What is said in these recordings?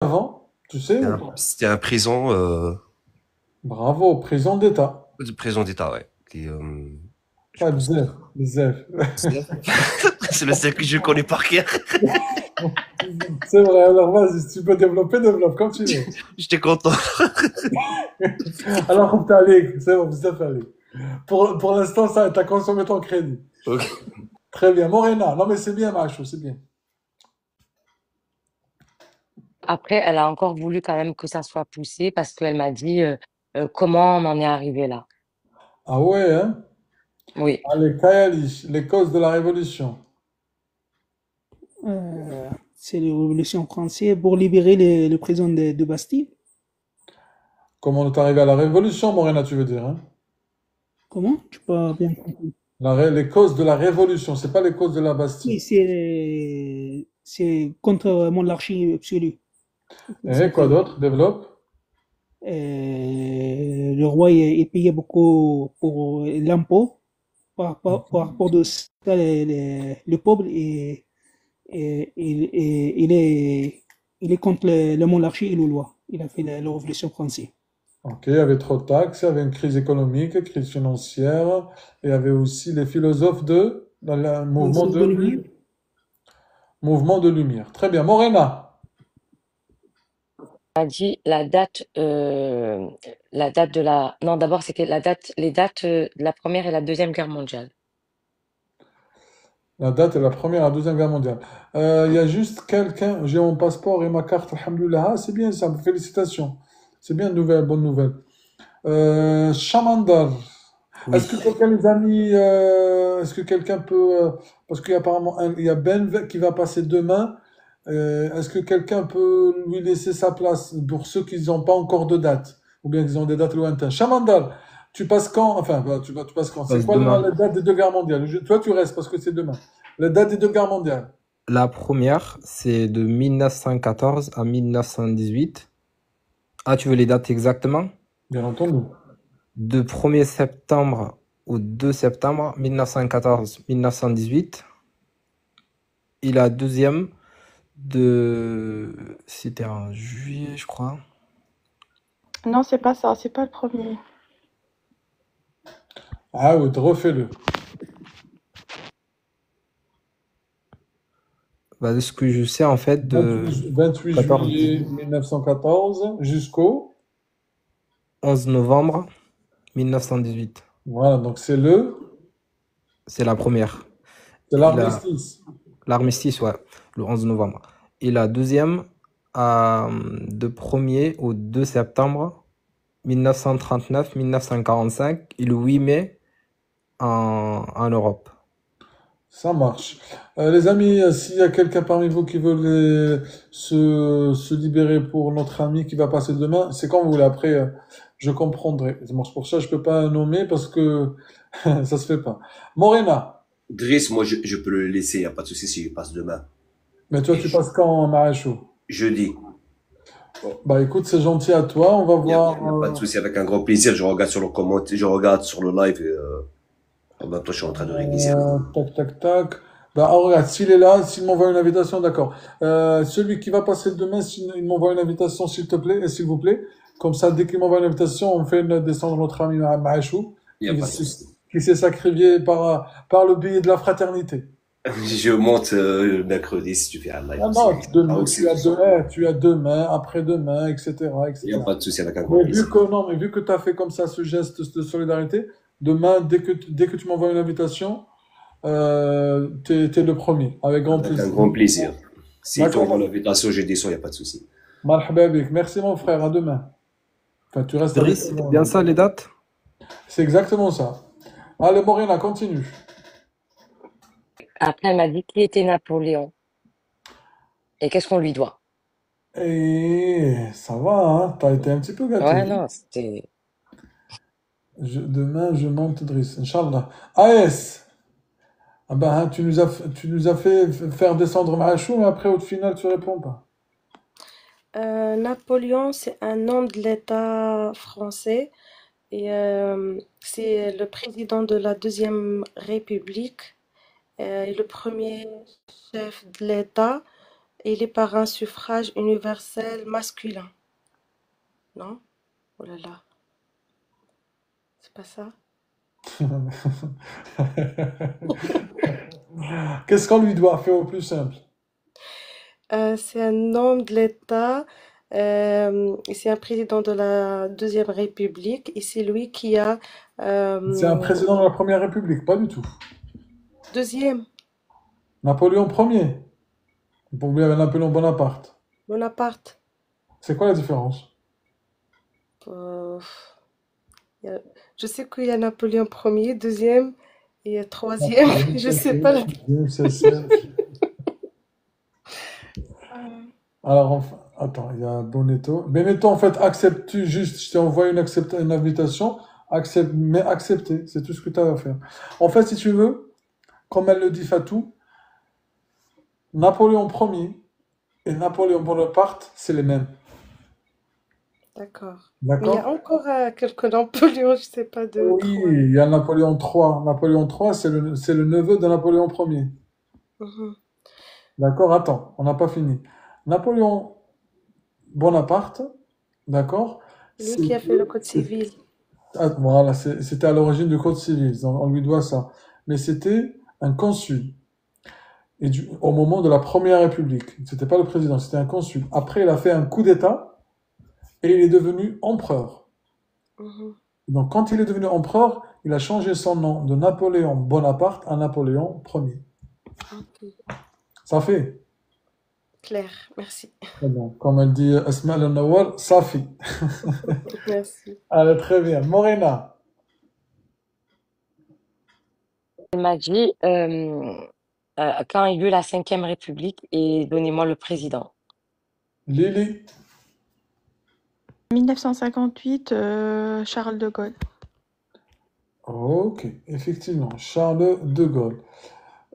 avant, tu sais ou pas? C'était un présent, Bravo, président d'État. présent d'État, ouais. Je Ouais, pense que bzef, bzef. c'est le seul que je connais par cœur. C'est vrai, alors vas-y, si tu peux développer, développe comme tu veux. J'étais content. Alors, on allé, c'est bon, bzef, allez. Pour l'instant, ça, t'as consommé ton crédit. Ok. Très bien. Morena, non mais c'est bien, Machou, c'est bien. Après, elle a encore voulu quand même que ça soit poussé parce qu'elle m'a dit comment on en est arrivé là. Ah ouais, hein? Oui. Allez, Kayali, les causes de la révolution. C'est la Révolution française pour libérer le président de Bastille. Comment on est arrivé à la révolution, Morena, tu veux dire, hein? Comment? Tu peux bien compris. Les causes de la révolution, c'est pas les causes de la Oui, Bastille. c'est contre monarchie absolue. Et quoi d'autre? Développe. Le roi il payait beaucoup pour l'impôt par rapport de ça, le peuple il est contre la monarchie et le loi. Il a fait la Révolution française. Ok, il y avait trop de taxes, il y avait une crise économique, crise financière, et il y avait aussi les philosophes dans le Sauf de lumière. mouvement de lumière. Très bien. Morena, Elle a dit la date de la, non, d'abord c'était la date, les dates de la Première et la Deuxième Guerre mondiale. la date est la première à la deuxième guerre mondiale. Il y a juste quelqu'un, j'ai mon passeport et ma carte, alhamdoulilah. Ah, c'est bien ça, félicitations. C'est bien, nouvelle, bonne nouvelle. Chamandar, est-ce que Oui. quelqu'un, les amis, est-ce que quelqu'un peut, parce qu'il y a apparemment, il y a Ben qui va passer demain. Est-ce que quelqu'un peut lui laisser sa place pour ceux qui n'ont pas encore de date, ou bien qui ont des dates lointaines? Chamandal, tu passes quand? Enfin, bah, tu passes quand? C'est Passe quoi demain. la date des deux guerres mondiales? Toi, tu restes parce que c'est demain. La date des deux guerres mondiales. La première, c'est de 1914 à 1918. Ah, tu veux les dates exactement? Bien entendu. De 1er septembre au 2 septembre 1914-1918. Et la deuxième, c'était en juillet, je crois. Non, c'est pas ça, c'est pas le premier. Ah oui, refais-le. Bah, de ce que je sais, en fait, de 28 14, juillet 1914 jusqu'au. 11 novembre 1918. Voilà, donc C'est la première. c'est Et la, l'armistice. l'armistice, ouais, le 11 novembre. Et la deuxième, de 1er au 2 septembre 1939-1945 et le 8 mai en Europe. Ça marche. Les amis, s'il y a quelqu'un parmi vous qui veut se libérer pour notre ami qui va passer demain, c'est quand vous voulez. Après, je comprendrai. Bon, c'est pour ça que je peux pas nommer parce que ça se fait pas. Morena, Driss, moi, je peux le laisser, y a pas de souci si je passe demain. mais toi, Et tu passes quand en maréchaux? jeudi, Bah écoute, c'est gentil à toi. On va y a voir. pas de souci, avec un grand plaisir. Je regarde sur le commentaire, je regarde sur le live et, en même temps, je suis en train de réviser. Tac, tac, tac. Bah, oh, regarde, s'il est là, s'il m'envoie une invitation, d'accord. Celui qui va passer demain, s'il m'envoie une invitation, s'il te plaît, et s'il vous plaît. Comme ça, dès qu'il m'envoie une invitation, on fait descendre notre ami Maachou, Y a pas de souci. qui s'est sacrifié par le billet de la fraternité. Je monte mercredi si tu fais un live Ah aussi. non, Ah, aussi, tu as demain, après-demain, etc., il n'y a etc. pas de souci avec un grand Mais plaisir. non, mais vu que tu as fait comme ça ce geste de solidarité, demain, dès que tu m'envoies une invitation, t'es le premier, avec grand Avec un plaisir. grand plaisir. Si tu envoies D'accord? l'invitation, j'ai des sons, il n'y a pas de souci. Marhaba bik. Merci mon frère, à demain. Enfin, tu restes avec Driss, c'était bien nous. ça les dates? C'est exactement ça. Allez, Morena, continue. Après, elle m'a dit qui était Napoléon et qu'est-ce qu'on lui doit. Et ça va, hein? T'as été un petit peu gâté. Ouais, non, c'était. Demain, je monte Driss, Inch'Allah. AS, ah ben, hein, tu nous as fait faire descendre Mahachou, mais après, au final, tu réponds pas. Napoléon, c'est un nom de l'État français et c'est le président de la Deuxième République et le premier chef de l'État. Il est par un suffrage universel masculin. Non? Oh là là, c'est pas ça? Qu'est-ce qu'on lui doit faire au plus simple? C'est un homme de l'État, et c'est un président de la Deuxième République, et c'est lui qui a C'est un euh, président de la Première République, pas du tout. deuxième, Napoléon Ier. Pour lui, il y avait Napoléon Bonaparte. Bonaparte. C'est quoi la différence? Euh, il y a- je sais qu'il y a Napoléon Ier, deuxième et troisième. Napoléon, Je sais pas la. Alors, enfin, attends, il y a Bonetto. Benetto, en fait, acceptes-tu juste, je t'ai envoyé une invitation, accepte, mais accepter, c'est tout ce que tu as à faire. En fait, si tu veux, comme elle le dit Fatou, Napoléon Ier et Napoléon Bonaparte, c'est les mêmes. D'accord. Mais il y a D'accord? encore quelques Napoléons, je sais pas de Oui, trop. il y a Napoléon III. Napoléon III, c'est le neveu de Napoléon Ier. Mhm. D'accord? Attends, on n'a pas fini. Napoléon Bonaparte, d'accord? Lui qui a fait le code C'est- civil. voilà, c'était à l'origine du Code civil, on lui doit ça. Mais c'était un consul. Et au moment de la Première République, c'était pas le président, c'était un consul. Après, il a fait un coup d'État et il est devenu empereur. Mhm. Donc, quand il est devenu empereur, il a changé son nom de Napoléon Bonaparte à Napoléon Ier. Ok. Ça fait. Clair, merci. Très bien. Comme elle dit Asma al-Nawal, ça fait. Merci. Allez, très bien. Morena, Elle m'a dit, quand il y a eu la Cinquième République, et donnez-moi le président. Lily. 1958, Charles de Gaulle. Ok, effectivement, Charles de Gaulle.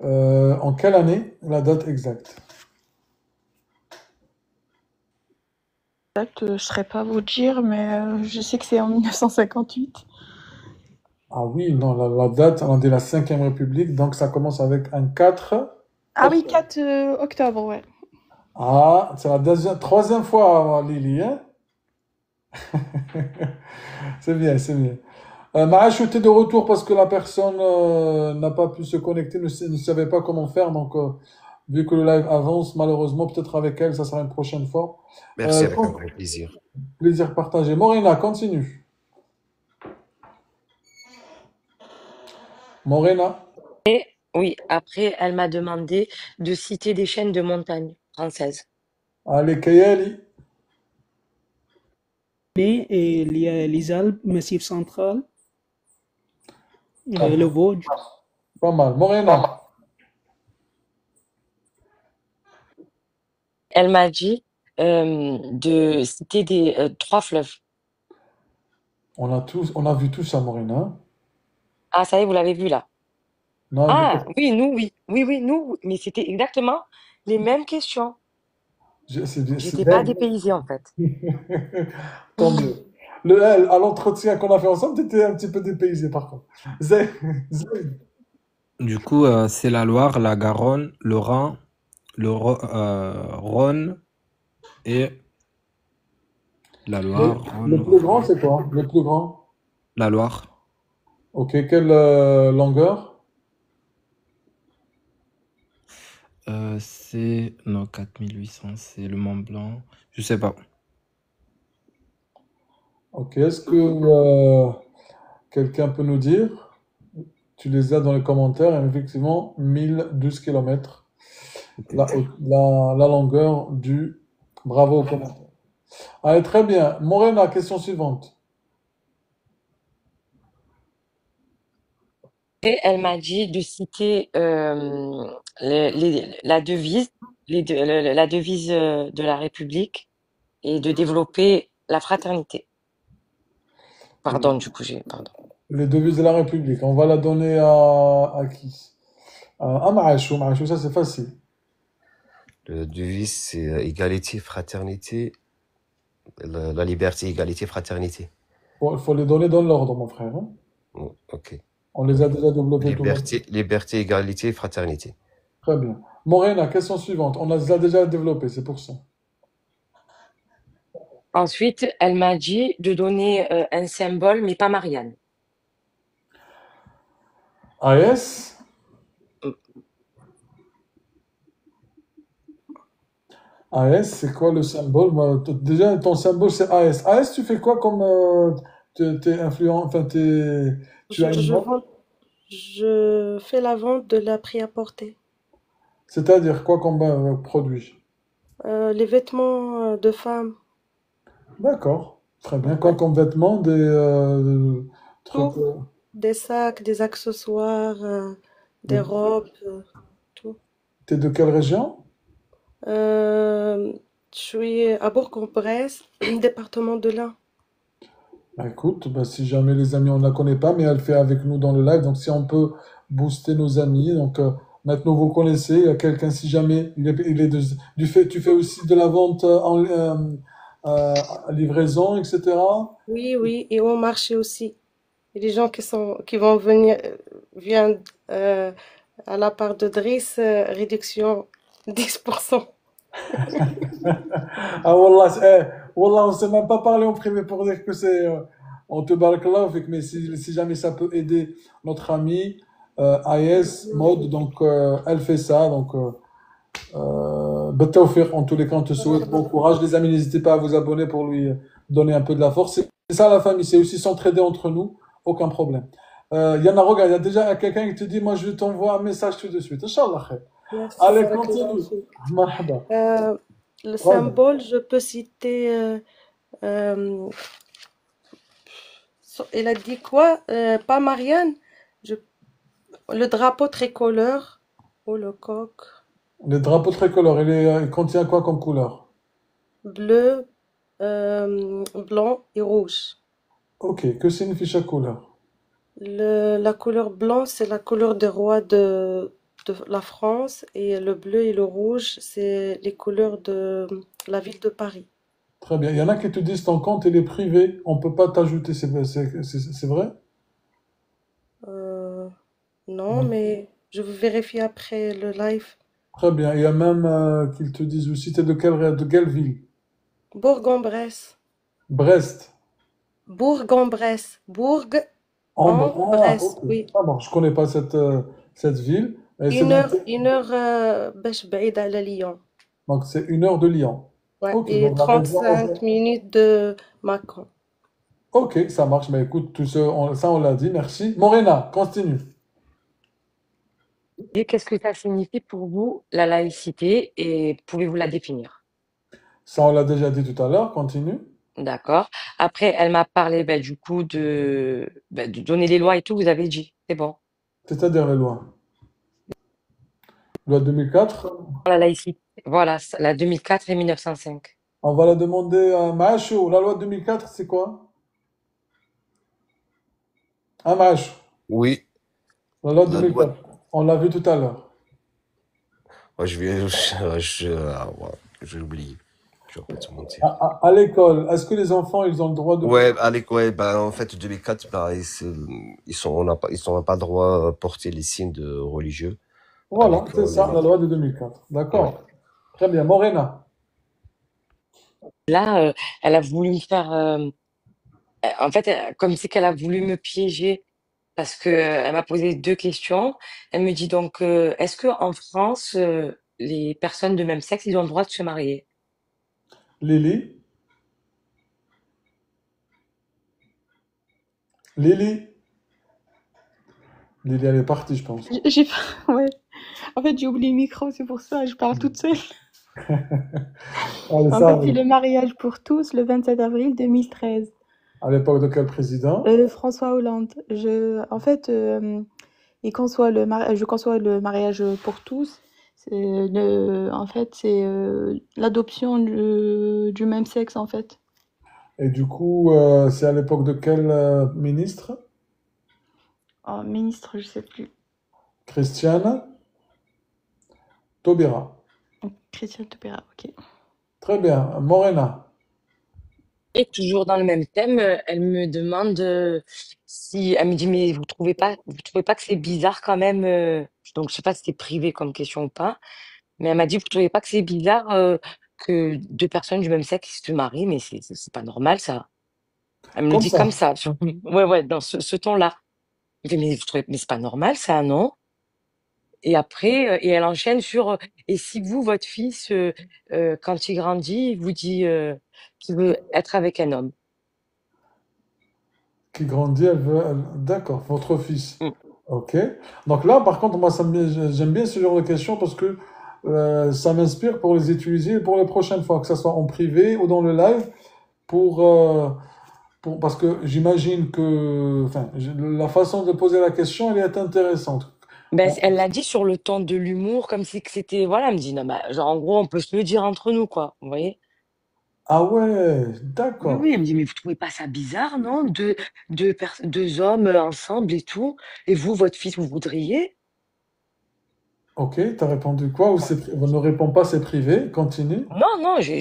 En quelle année? La date exacte. Exact, je ne saurais pas vous dire, mais je sais que c'est en 1958. Ah oui, non, la date, on dit la Cinquième République, donc ça commence avec un 4. Ah oui, 4 octobre, ouais. Ah, c'est la troisième fois, Lily, hein? C'est bien, c'est bien. Maachou, t'es de retour parce que la personne n'a pas pu se connecter, ne savait pas comment faire, donc vu que le live avance, malheureusement, peut-être avec elle, ça sera une prochaine fois. Merci, avec un grand plaisir. Plaisir partagé. Morena, continue. Morena. Oui, après, elle m'a demandé de citer des chaînes de montagne françaises. Allez, Kayali. Et il y a les Alpes, Massif central, Ah, le Vosges. pas mal. Morena. Elle m'a dit de citer des 3 fleuves. On a vu tout ça, Morena. Ah, ça y est, vous l'avez vu là. Non, Ah, oui, nous, oui. Oui, oui, nous, mais c'était exactement les mêmes questions. c'est J'étais pas bien. dépaysée en fait. Tant mieux. À l'entretien qu'on a fait ensemble, t'étais un petit peu dépaysé par contre. Zayd. Du coup, c'est la Loire, la Garonne, le Rhin, le Rhône et la Loire, Rhône, Le plus grand, c'est quoi? Le plus grand. la Loire. Ok, quelle longueur? C'est... Non, 4800, c'est le Mont Blanc. Je sais pas. Ok, est-ce que quelqu'un peut nous dire? Tu les as dans les commentaires, et effectivement, 1012 km. La longueur du... Bravo au commentaire. Allez, très bien. Morena, question suivante. Et elle m'a dit de citer la devise, la devise de la République et de développer la fraternité. Pardon, du coup, pardon. Les devises de la République. On va la donner à qui? À Maachou. Maachou, ça c'est facile. Le devise, c'est égalité, fraternité, la liberté, égalité, fraternité. Il faut les donner dans l'ordre, mon frère, hein. Oh, ok. On les a déjà développés tout le monde. Liberté, égalité, fraternité. Très bien. Morena, question suivante. On a déjà développé, c'est pour ça. Ensuite, elle m'a dit de donner un symbole, mais pas Marianne. AS. Mm. AS, c'est quoi le symbole? Moi, déjà, ton symbole, c'est AS. AS, tu fais quoi comme t'es influent, enfin, tu as Je, une je vente? vends, je fais la vente de la prêt-à-porter. C'est-à-dire quoi comme produit? Les vêtements de femmes, D'accord, très bien. Quoi ouais. comme vêtements? Des trucs. Tout. Des sacs, des accessoires, des robes, tout. T'es de quelle région? Je suis à Bourg-en-Bresse, département de l'Ain. Bah, écoute, bah, si jamais les amis, on ne la connaît pas, mais elle fait avec nous dans le live. Donc, si on peut booster nos amis. Donc, maintenant, vous connaissez. Il y a quelqu'un, si jamais il est du fait, tu fais aussi de la vente euh, livraison, etc. Oui, oui, et au marché aussi. Et les gens qui vont venir, viennent à la part de Driss, réduction 10%. Ah, Wallah, Wallah, on ne s'est même pas parlé en privé pour dire que c'est. On te barakallah, mais si jamais ça peut aider notre ami AES Mode, donc elle fait ça. Donc, بالتوفيق, en tous les cas, on te souhaite bon courage. Les amis, n'hésitez pas à vous abonner pour lui donner un peu de la force. C'est ça la famille, c'est aussi s'entraider entre nous, aucun problème. Yana, regarde, il y a déjà quelqu'un qui te dit, moi je t'envoie un message tout de suite. Inch'Allah khair. Merci, Allez, barakallahu continue. fik. Marhaba. Le Ouais. symbole, je peux citer. Euh, il a dit quoi? Pas Marianne? Je, le drapeau tricolore. Oh, le coq. Le drapeau tricolore, il contient quoi comme couleur? Bleu, blanc et rouge. Ok, que signifie chaque couleur? La couleur blanc, c'est la couleur des rois de la France, et le bleu et le rouge, c'est les couleurs de la ville de Paris. Très bien. Il y en a qui te disent ton compte, il est privé, on ne peut pas t'ajouter, c'est vrai? Euh, non, Non. mais je vais vérifier après le live. Très bien. Il y a même qu'ils te disent aussi, t'es de quelle ville? Bourg-en-Bresse. Brest. Bourg-en-Bresse. Ah, Bourg-en-Bresse, ok. oui. Ah bon, je connais pas cette ville. Et c'est Une heure, باش بعيد على Lyon. donc c'est 1 heure de Lyon. Ouais, Ok, et donc la région. 35 minutes de Macron. Ok, ça marche. Mais écoute, ça on l'a dit. Merci. Morena, continue. Et qu'est-ce que ça signifie pour vous, la laïcité, et pouvez-vous la définir? Ça on l'a déjà dit tout à l'heure. Continue. D'accord. Après, elle m'a parlé du coup de donner les lois et tout, vous avez dit. C'est bon. C'est-à-dire les lois. Loi 2004. La laïcité. Voilà, la 2004 et 1905. On va la demander à Maachou. La loi 2004, c'est quoi? À Maachou. Oui, La loi la loi. 2004. On l'a vu tout à l'heure. Ouais, je vais, ouais, j'ai oublié. Je vais pas te mentir. À l'école, est-ce que les enfants, ils ont le droit de Ouais, porter? allez, ouais, bah, en fait, 2004, bah, on n'a pas le droit de porter les signes religieux à Voilà, c'est l'école. ça, la loi de 2004. Ouais. D'accord. Très bien. Morena. Là, elle a voulu me faire. En fait, comme c'est qu'elle a voulu me piéger parce que elle m'a posé deux questions. Elle me dit donc, est-ce que en France, les personnes de même sexe, ils ont le droit de se marier? Lily. Lily. Lily, elle est partie, je pense. J'ai pas... Ouais. En fait, j'ai oublié le micro, c'est pour ça, je parle toute seule. Allez, En ça fait, c'est arrive. le mariage pour tous, le 27 avril 2013. À l'époque de quel président? François Hollande. En fait, je conçois le mariage pour tous. En fait, c'est l'adoption du même sexe, en fait. Et du coup, c'est à l'époque de quel ministre? Oh, ministre, je sais plus. Christiane Taubira. Christiane Taubira, ok. Très bien. Morena. Et toujours dans le même thème, elle me demande si elle me dit mais vous trouvez pas que c'est bizarre quand même donc je sais pas si c'est privé comme question ou pas, Mais elle m'a dit, vous trouvez pas que c'est bizarre que deux personnes du même sexe se marient, mais c'est pas normal ça. Elle me le Comme dit comme ça. ça. Ouais, ouais, dans ce ton-là. Je dis, mais vous trouvez, mais c'est pas normal ça, non? Et après, et elle enchaîne sur, et si vous, votre fils, quand il grandit, il vous dit qu'il veut être avec un homme. Qui grandit, elle veut. D'accord, votre fils. Mm. Ok. Donc là, par contre, moi, j'aime bien ce genre de questions parce que ça m'inspire pour les utiliser pour les prochaines fois, que ce soit en privé ou dans le live, pour, parce que j'imagine que, enfin, la façon de poser la question, elle est intéressante. Ben, On- elle l'a dit sur le ton de l'humour, comme si que c'était, voilà, elle me dit, non, bah, genre, en gros, on peut se le dire entre nous, quoi. Vous voyez? Ah ouais, Oui, d'accord. oui, elle me dit, mais vous trouvez pas ça bizarre, non? Deux hommes ensemble et tout. Et vous, votre fils, vous voudriez? Ok, t'as répondu quoi? Ou on ne répond pas, c'est privé. Continue. Non, non, j'ai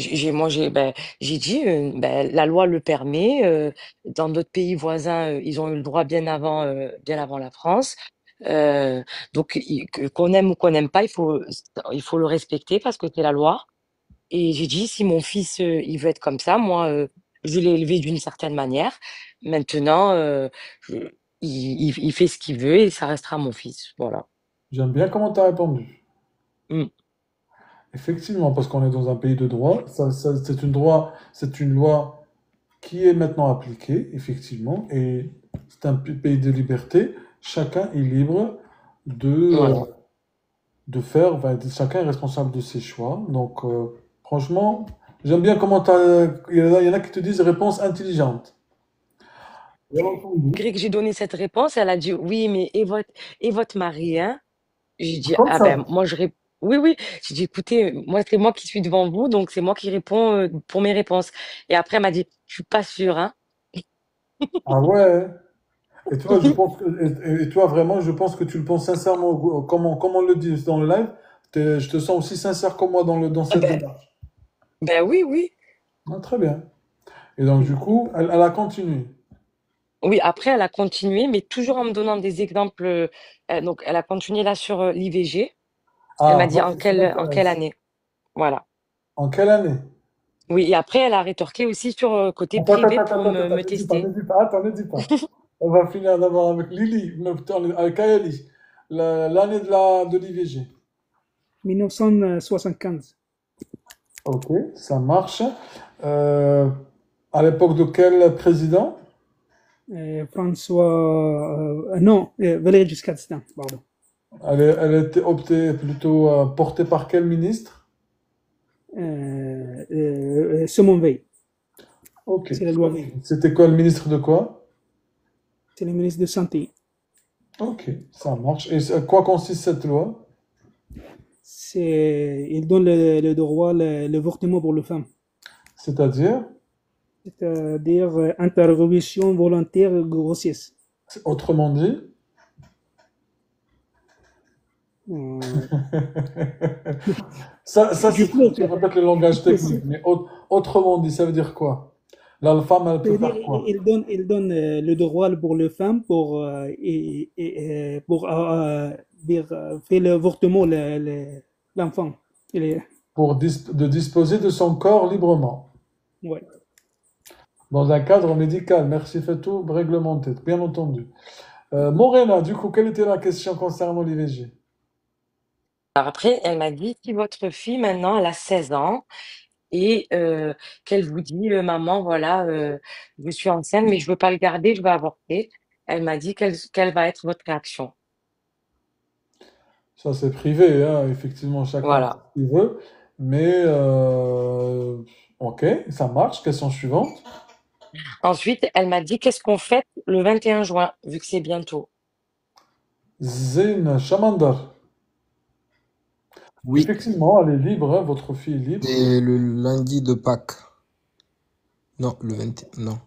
dit, ben, la loi le permet. Dans d'autres pays voisins, ils ont eu le droit bien avant la France. Euh, donc, qu'on aime ou qu'on n'aime pas, il faut le respecter parce que c'est la loi. Et j'ai dit, si mon fils, il veut être comme ça, moi, je l'ai élevé d'une certaine manière. Maintenant, je- il fait ce qu'il veut et ça restera mon fils. Voilà. J'aime bien comment t'as répondu. Mm. Effectivement, parce qu'on est dans un pays de droit. C'est une loi qui est maintenant appliquée, effectivement, et c'est un pays de liberté. Chacun est libre de, Voilà. de faire, enfin, chacun est responsable de ses choix. Donc, franchement, j'aime bien comment t'as. Il y en a qui te disent réponse intelligente. Bien entendu. Malgré que j'ai donné cette réponse, elle a dit, oui, mais et votre mari, hein? J'ai dit, Comme ah ça. ben, moi, oui, oui. J'ai dit, écoutez, moi, c'est moi qui suis devant vous, donc c'est moi qui réponds pour mes réponses. Et après, elle m'a dit, je suis pas sûre, hein. Ah ouais. Et toi, et toi, vraiment, je pense que tu le penses sincèrement, comme on le dit dans le live. Je te sens aussi sincère comme moi dans Ah cette ben, démarche. ben oui, oui. Ah, très bien. Et donc, du coup, elle a continué. Oui, après, elle a continué, mais toujours en me donnant des exemples. Donc, elle a continué là sur l'IVG. Elle m'a Ah, dit moi, ça en quelle m'intéresse. année. Voilà. En quelle année? Oui, et après, elle a rétorqué aussi sur côté Attends, attends, privé attends, pour attends, attends, me ne dis pas, ne tester. dis pas, attends, ne dis pas. On va finir d'abord avec Lily, non, putain, avec Kaeli. L'année de l'IVG. 1975. Ok, ça marche. Euh, à l'époque de quel président? François. Non, Valéry Giscard d'Estaing, pardon. Elle était optée plutôt portée par quel ministre? Simone Veil. Ok. C'est la loi Veil. C'était quoi le ministre de quoi? C'est le ministre de Santé. Ok, ça marche. Et à quoi consiste cette loi? Il donne le droit, l'avortement pour les femmes. C'est-à-dire, C'est-à-dire interruption volontaire de grossesse. autrement dit, Euh, ça du c'est coup, tu répètes le langage technique, mais autrement dit, ça veut dire quoi? Là, la femme, elle peut c'est-à-dire, faire quoi? il donne le droit pour les femmes pour faire l'avortement l'enfant. Pour de disposer de son corps librement, Ouais. dans un cadre médical. Merci, fait tout réglementé, bien entendu. Morena, du coup, quelle était la question concernant l'IVG? Alors après, elle m'a dit, si votre fille, maintenant, elle a 16 ans et qu'elle vous dit, maman, voilà, je suis enceinte, mais je veux pas le garder, je veux avorter. Elle m'a dit quelle va être votre réaction. Ça, c'est privé, hein, effectivement, chacun fait Voilà. ce qu'il veut. Mais, ok, ça marche. Question suivante. Ensuite, elle m'a dit, qu'est-ce qu'on fait le 21 juin, vu que c'est bientôt. Zine Chamandar. Oui, Effectivement, elle est libre, hein, votre fille est libre. c'est le lundi de Pâques. Non, le 20. Non.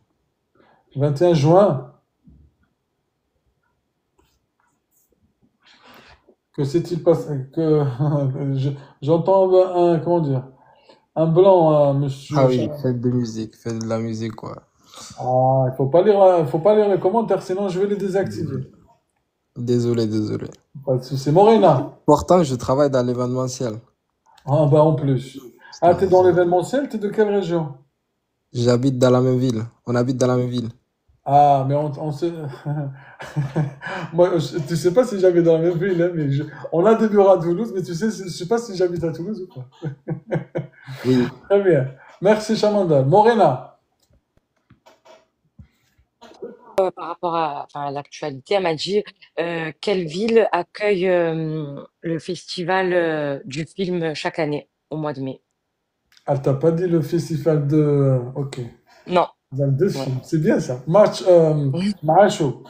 21 juin. Que s'est-il passé? J'entends comment dire, un blanc, Ah monsieur oui, Chamandar. fête de musique, fête de la musique, quoi. Ah, il faut pas lire les commentaires, sinon je vais les désactiver. Désolé, désolé. Pas de souci. Morena. Pourtant, je travaille dans l'événementiel. Ah bah en plus. Ah, t'es dans l'événementiel, t'es de quelle région? J'habite dans la même ville. On habite dans la même ville. Ah, mais on se... Moi, tu sais pas si j'habite dans la même ville, hein, on a des bureaux à Toulouse, mais tu sais, je sais pas si j'habite à Toulouse ou pas. Oui. Très bien. Merci, Chamanda. Morena. Par rapport à l'actualité, elle m'a dit quelle ville accueille le festival du film chaque année au mois de mai. Elle t'a pas dit le festival de... Ok. Non, Festival de ouais. films. C'est bien ça. Match, Mahacho.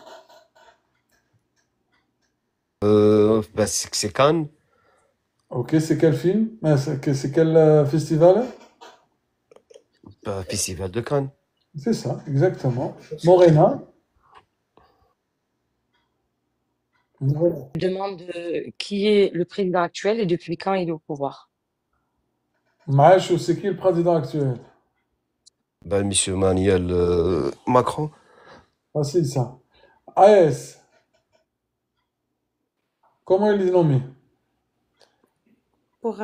Bah, c'est Cannes. Ok, c'est quel film? C'est quel festival? Bah, Festival de Cannes. C'est ça, exactement. Morena. Morena. Je demande qui est le président actuel et depuis quand il est au pouvoir. Mahacho, c'est qui le président actuel? Bah, Monsieur Emmanuel Macron. Facile ça. AS. Comment il est nommé? Pour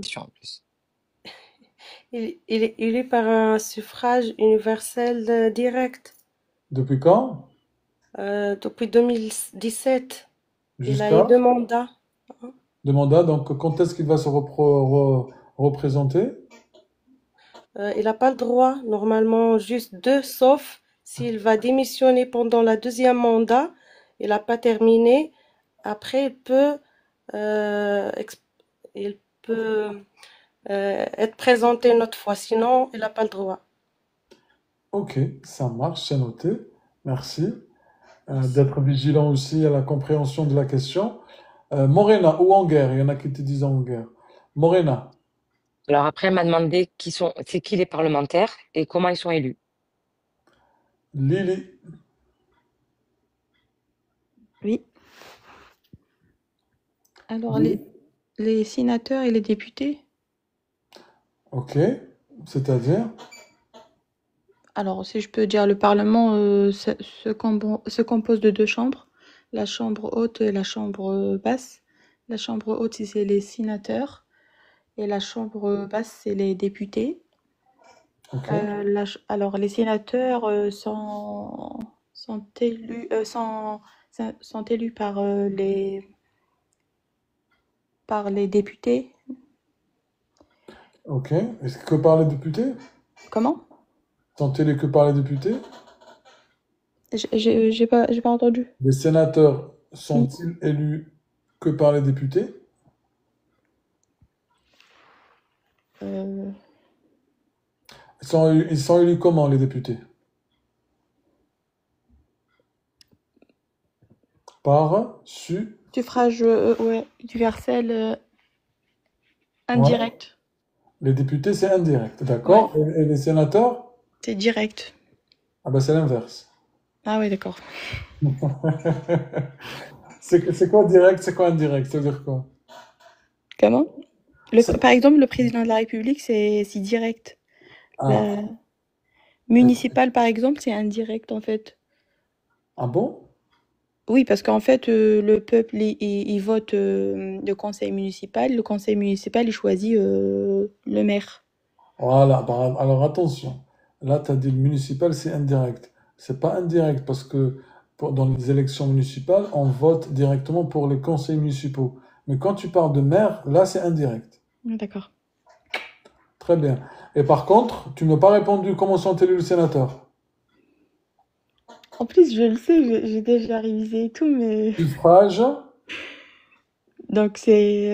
Question en plus. il est élu par un suffrage universel direct Depuis quand? depuis 2017. Il a eu Jusqu'à? 2 mandats. De mandat. Donc, quand est-ce qu'il va se représenter? Il n'a pas le droit, normalement, juste 2, sauf s'il va démissionner pendant la 2e mandat. Il n'a pas terminé. Après, euh, ex- il peut être présenté une autre fois. Sinon, il n'a pas le droit. Ok, ça marche, c'est noté. Merci. D'être vigilant aussi à la compréhension de la question. Morena, ou en guerre? Il y en a qui te disent en guerre. Morena, Alors après, elle m'a demandé c'est qui les parlementaires et comment ils sont élus. Lily. Oui. Alors, Lily. les sénateurs et les députés, Ok, c'est-à-dire? alors si je peux dire, le Parlement se compose de 2 chambres, la chambre haute et la chambre basse. La chambre haute, c'est les sénateurs et la chambre basse, c'est les députés. Ok, Alors, les sénateurs sont élus par les députés. ok. Est-ce que par les députés? Comment? Sont élus que par les députés? J'ai pas entendu. Les sénateurs Oui. sont-ils élus que par les députés? Euh, Ils sont élus comment, les députés? Par, Suffrage ouais, universel ouais. indirect. Les députés, c'est indirect, Ouais, d'accord? Et les sénateurs? c'est direct. Ah ben c'est l'inverse. Ah ouais, d'accord. C'est quoi direct, c'est quoi indirect? Ça veut dire quoi? Comment? C'est- Par exemple, le président de la République, c'est direct. Ah, Le municipal, par exemple, c'est indirect, en fait. ah bon? Oui, parce qu'en fait, le peuple, il vote le conseil municipal. Le conseil municipal, il choisit le maire. Voilà, bah, alors attention. Là, tu as dit le municipal, c'est indirect. C'est pas indirect parce que dans les élections municipales, on vote directement pour les conseils municipaux. Mais quand tu parles de maire, là, c'est indirect. Ah, d'accord. Très bien. Et par contre, tu m'as pas répondu comment sont élus les sénateurs. En plus, je le sais, j'ai déjà révisé et tout, mais Suffrage, donc c'est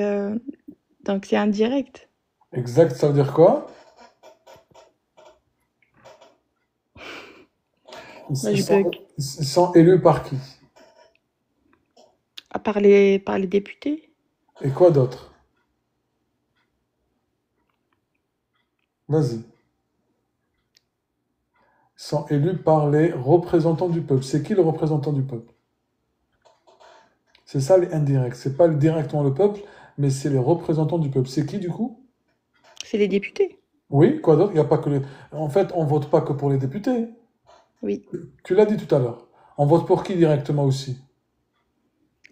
indirect. exact, ça veut dire quoi? Ils, Moi, ils je sont, bug. ils sont élus par qui? Par les députés. Et quoi d'autre? Vas-y. Ils sont élus par les représentants du peuple. C'est qui le représentant du peuple? C'est ça les indirects. C'est pas directement le peuple, mais c'est les représentants du peuple. C'est qui du coup? C'est les députés. Oui, quoi d'autre? Il y a pas que les... En fait, on vote pas que pour les députés. Oui. Tu l'as dit tout à l'heure. On vote pour qui directement aussi?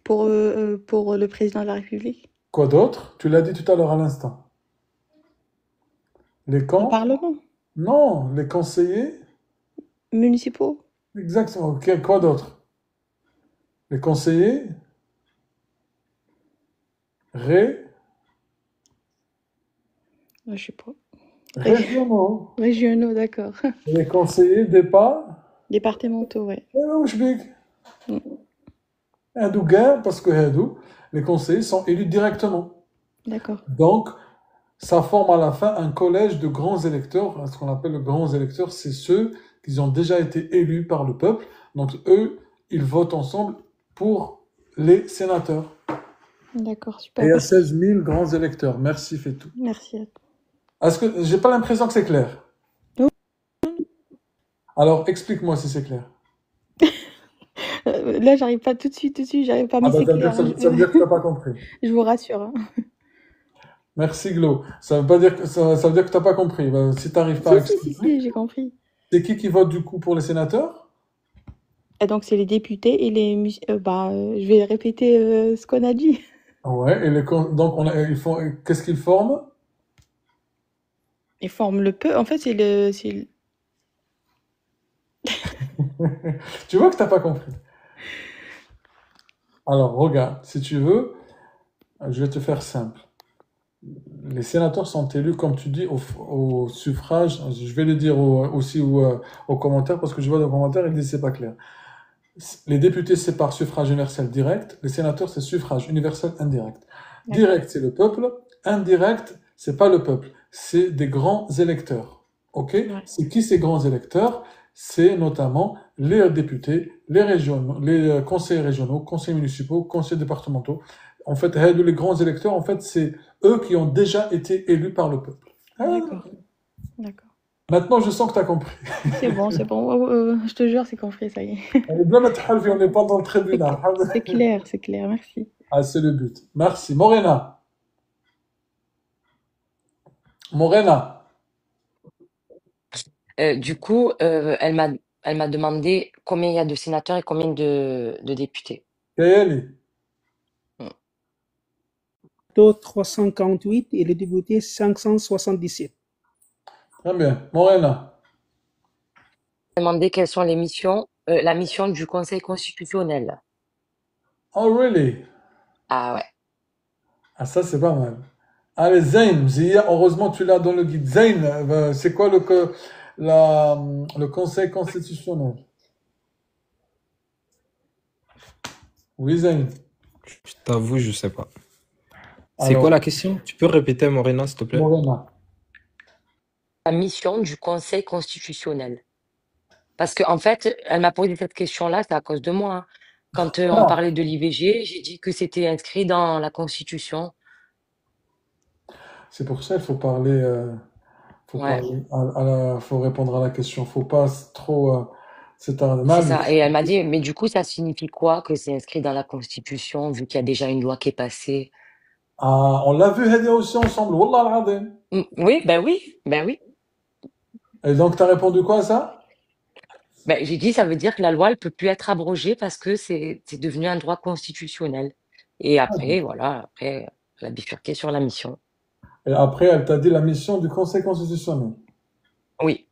Pour le président de la République. Quoi d'autre? Tu l'as dit tout à l'heure à l'instant. Les Le camps? Parlement, Non, les conseillers? municipaux, Exactement. Ok, quoi d'autre? Les conseillers? Ré? je sais pas. Régionaux. Régionaux, d'accord. Et les conseillers départs? Départementaux, ouais. وش بيك؟ Mm, هادو كاع باسكو هادو les conseillers sont élus directement. d'accord. Donc, ça forme à la fin un collège de grands électeurs. Ce qu'on appelle les grands électeurs, c'est ceux qui ont déjà été élus par le peuple. Donc, eux, ils votent ensemble pour les sénateurs. D'accord, Et super. il y a 16 000 grands électeurs. Merci, Fetou. Merci à toi. Est-ce que j'ai pas l'impression que c'est clair? Oh, Alors, explique-moi si c'est clair. là, j'arrive pas tout de suite, j'arrive pas, Ah mais ben, c'est ça veut dire, clair, hein, ça veut dire que tu n'as pas compris. je vous rassure, hein. Merci, Glo. Ça veut pas dire que ça veut dire que tu n'as pas compris. Ben, si tu n'arrives pas à Si, expliquer, j'ai compris. c'est qui vote du coup pour les sénateurs? Et donc, c'est les députés et je vais répéter ce qu'on a dit. Ouais, et donc ils font, qu'est-ce qu'ils forment? Ils forment le peu. En fait, Tu vois que tu n'as pas compris. Alors, regarde, si tu veux, je vais te faire simple. Les sénateurs sont élus, comme tu dis, au suffrage. Je vais le dire aussi aux commentaires, parce que je vois dans les commentaires, ils disent c'est pas clair. Les députés, c'est par suffrage universel direct. Les sénateurs, c'est suffrage universel indirect. D'accord. Direct, c'est le peuple. Indirect, c'est pas le peuple. C'est des grands électeurs. OK? Ouais. C'est qui ces grands électeurs? C'est notamment les députés, les régionaux, les conseillers régionaux, conseillers municipaux, conseillers départementaux. En fait, les grands électeurs, en fait, c'est eux qui ont déjà été élus par le peuple. D'accord. D'accord. Maintenant, je sens que tu as compris. C'est bon, c'est bon. Je te jure, c'est compris, ça y est. On n'est pas dans le tribunal. C'est clair, merci. Ah, c'est le but. Merci. Morena. Morena. Du coup, elle m'a demandé combien il y a de sénateurs et combien de députés. Kaeli. 348 et les députés 577. Très bien. Morena. Elle m'a demandé quelles sont les missions, la mission du Conseil constitutionnel. Oh, really? Ah ouais. Ah, ça, c'est pas mal. Allez, Zayn. Zia, heureusement, tu l'as dans le guide. Zayn, c'est quoi le Conseil constitutionnel? Oui, Zayn. Je t'avoue, je sais pas. C'est Alors, quoi la question? Tu peux répéter, Morena, s'il te plaît? Morena. La mission du Conseil constitutionnel. Parce que en fait, elle m'a posé cette question-là, c'est à cause de moi, hein. Quand on Ah, parlait de l'IVG, j'ai dit que c'était inscrit dans la Constitution. c'est pour ça qu'il faut parler, Ouais, faut répondre à la question. Faut pas trop, c'est un c'est mal. ça. Et elle m'a dit, mais du coup, ça signifie quoi que c'est inscrit dans la Constitution, vu qu'il y a déjà une loi qui est passée? Ah, on l'a vu, Hadia aussi ensemble. Wallah al-Azim. Oui, ben oui, ben oui. Et donc, t'as répondu quoi à ça? Ben, j'ai dit, ça veut dire que la loi, elle peut plus être abrogée parce que c'est devenu un droit constitutionnel. Et après, voilà, après, elle a bifurqué sur la mission. Et après, elle t'a dit la mission du Conseil constitutionnel. Oui.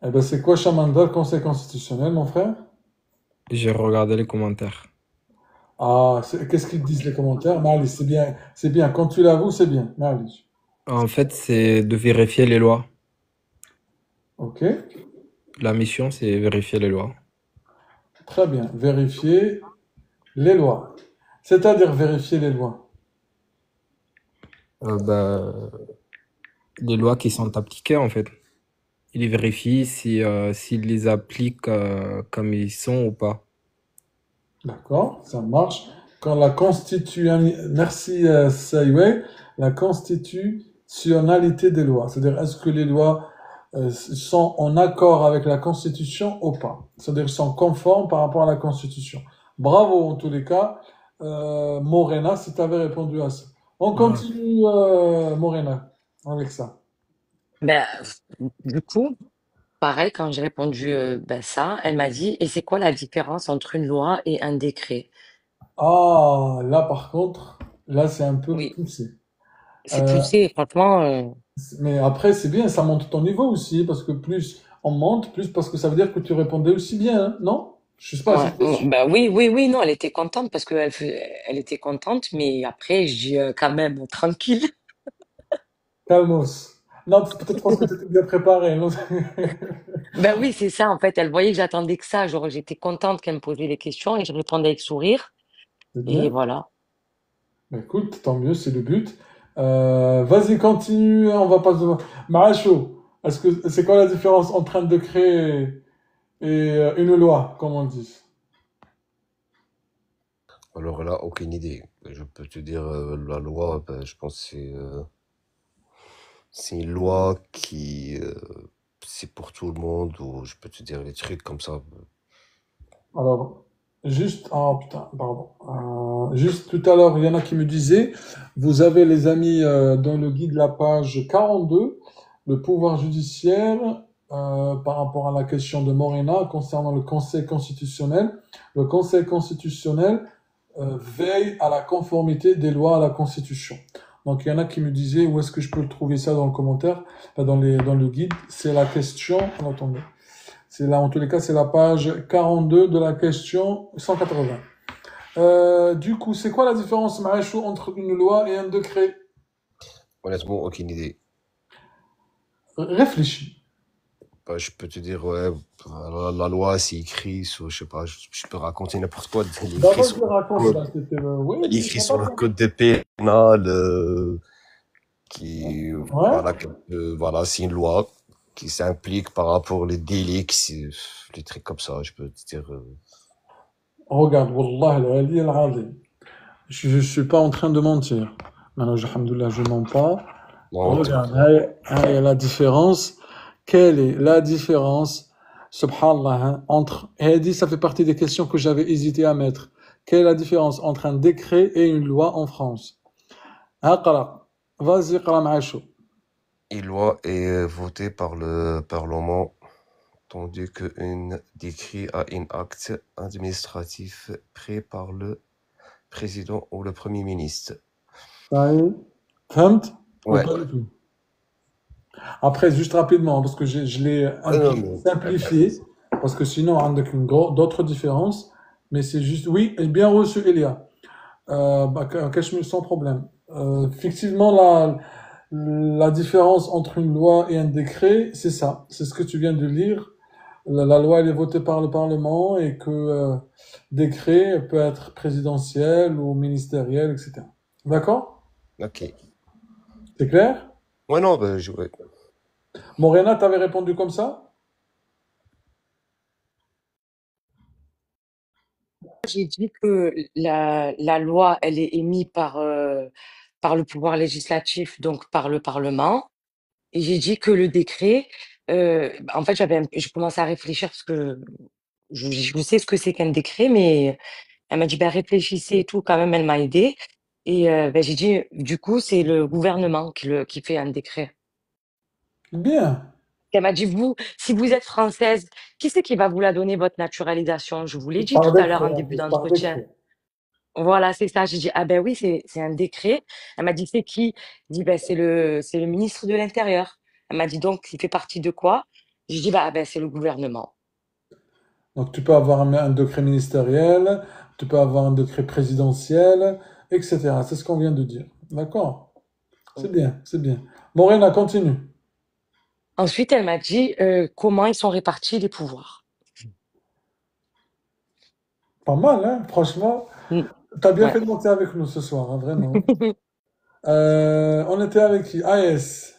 Eh ben, c'est quoi, Chamanda, le Conseil constitutionnel, mon frère? J'ai regardé les commentaires. Ah, qu'est-ce qu'ils disent les commentaires? Mali, c'est bien, c'est bien. Quand tu l'avoues, c'est bien. Mali. En fait, c'est de vérifier les lois. Ok, La mission, c'est vérifier les lois. très bien. Vérifier les lois. C'est-à-dire vérifier les lois. Bah, les lois qui sont appliquées, en fait. Il vérifie si, s'ils les appliquent comme ils sont ou pas. D'accord, ça marche. Quand la merci Saïwé, la constitutionnalité des lois. C'est-à-dire, est-ce que les lois sont en accord avec la Constitution ou pas? C'est-à-dire, sont conformes par rapport à la Constitution. Bravo en tous les cas, Morena, si tu avais répondu à ça. On Ouais. continue, Morena, avec ça. Ben, du coup, pareil, quand j'ai répondu ben ça, elle m'a dit, et c'est quoi la différence entre une loi et un décret? Ah, là par contre, Là, c'est un peu Oui, poussé. c'est Euh, poussé, franchement. mais après, c'est bien, ça monte ton niveau aussi, parce que plus on monte, plus parce que ça veut dire que tu répondais aussi bien, hein, non? Je sais pas, Ouais, c'est question. bah oui, oui, oui, non, elle était contente parce elle était contente, mais après, je dis quand même tranquille. Calmos. Non, c'est peut-être parce que tu étais bien préparé, non? Ben oui, c'est ça, en fait, elle voyait que j'attendais que ça, genre j'étais contente qu'elle me posait les questions et je répondais avec sourire, C'est et bien. voilà. Bah, écoute, tant mieux, c'est le but. Vas-y, continue, on va pas se... Macho, est-ce que c'est quoi la différence entre un décret et une loi, comme on dit? Alors là, aucune idée. Je peux te dire, la loi, ben, je pense que c'est une loi qui, c'est pour tout le monde, ou je peux te dire des trucs comme ça. Alors, juste, oh putain, pardon. Juste tout à l'heure, il y en a qui me disaient, vous avez les amis dans le guide, la page 42, le pouvoir judiciaire par rapport à la question de Morena concernant le Conseil constitutionnel. Le Conseil constitutionnel veille à la conformité des lois à la Constitution. Donc, il y en a qui me disaient, où est-ce que je peux trouver ça dans le commentaire, enfin, dans le guide. C'est la question, attendez. C'est là, en tous les cas, c'est la page 42 de la question 180. Du coup, c'est quoi la différence, Maïchou, entre une loi et un décret? Honnêtement, aucune idée. Réfléchis. Bah, je peux te dire, ouais, la loi, c'est écrit sur, je sais pas, je peux raconter n'importe quoi. Elle est écrit D'abord, je sur le le raconte, code, là, c'était oui, elle est c'est écrit sur sympa, le ça. code des pénal, qui, Ouais. voilà, voilà, c'est une loi qui s'implique par rapport aux délits, les trucs comme ça, je peux te dire. Regarde, Wallah, al-Ali al-Azim. Je suis pas en train de mentir. Maintenant, alhamdoulilah, je mens pas. Non, Regarde, il y a la différence. Quelle est la différence, subhanallah, hein, entre, elle dit, ça fait partie des questions que j'avais hésité à mettre. Quelle est la différence entre un décret et une loi en France? اقرأ. Vas-y, اقرأ معي شو. une loi est votée par le Parlement, tandis qu'un décret a un acte administratif pris par le président ou le premier ministre. طيب. فهمت ou Ouais. pas du tout? Après, juste rapidement, parce que je l'ai un Non, peu mais simplifié, parce que sinon, on a d'autres différences. Mais c'est juste, oui, et bien reçu, Elia. Cachemire, sans problème. Effectivement, la différence entre une loi et un décret, c'est ça. C'est ce que tu viens de lire. La loi, elle est votée par le Parlement et que décret peut être présidentiel ou ministériel, etc. D'accord? ok. C'est clair? Ouais, non, bah, ouais. Morena, t'avais répondu comme ça? J'ai dit que la loi, elle est émise par le pouvoir législatif, donc par le Parlement. Et j'ai dit que le décret, en fait, je commençais à réfléchir parce que je sais ce que c'est qu'un décret, mais elle m'a dit, ben, réfléchissez et tout, quand même, elle m'a aidé. Et ben, j'ai dit, du coup, c'est le gouvernement qui fait un décret. Bien. Elle m'a dit, vous, si vous êtes française, qui c'est qui va vous la donner, votre naturalisation? Je vous l'ai dit Par tout à l'heure décret, en en début plus, par d'entretien. décret. Voilà, c'est ça. J'ai dit, ah ben oui, c'est un décret. Elle m'a dit, c'est qui? J'ai dit, ben, c'est le ministre de l'Intérieur. Elle m'a dit, donc, il fait partie de quoi? J'ai dit, bah, ben, c'est le gouvernement. Donc, tu peux avoir un décret ministériel, tu peux avoir un décret présidentiel, etc. C'est ce qu'on vient de dire. D'accord? C'est bien, c'est bien. Morena, continue. Ensuite, elle m'a dit, comment ils sont répartis les pouvoirs. Pas mal, hein? Franchement, Mm, t'as bien ouais. fait de monter avec nous ce soir, hein, vraiment. On était avec qui? AS.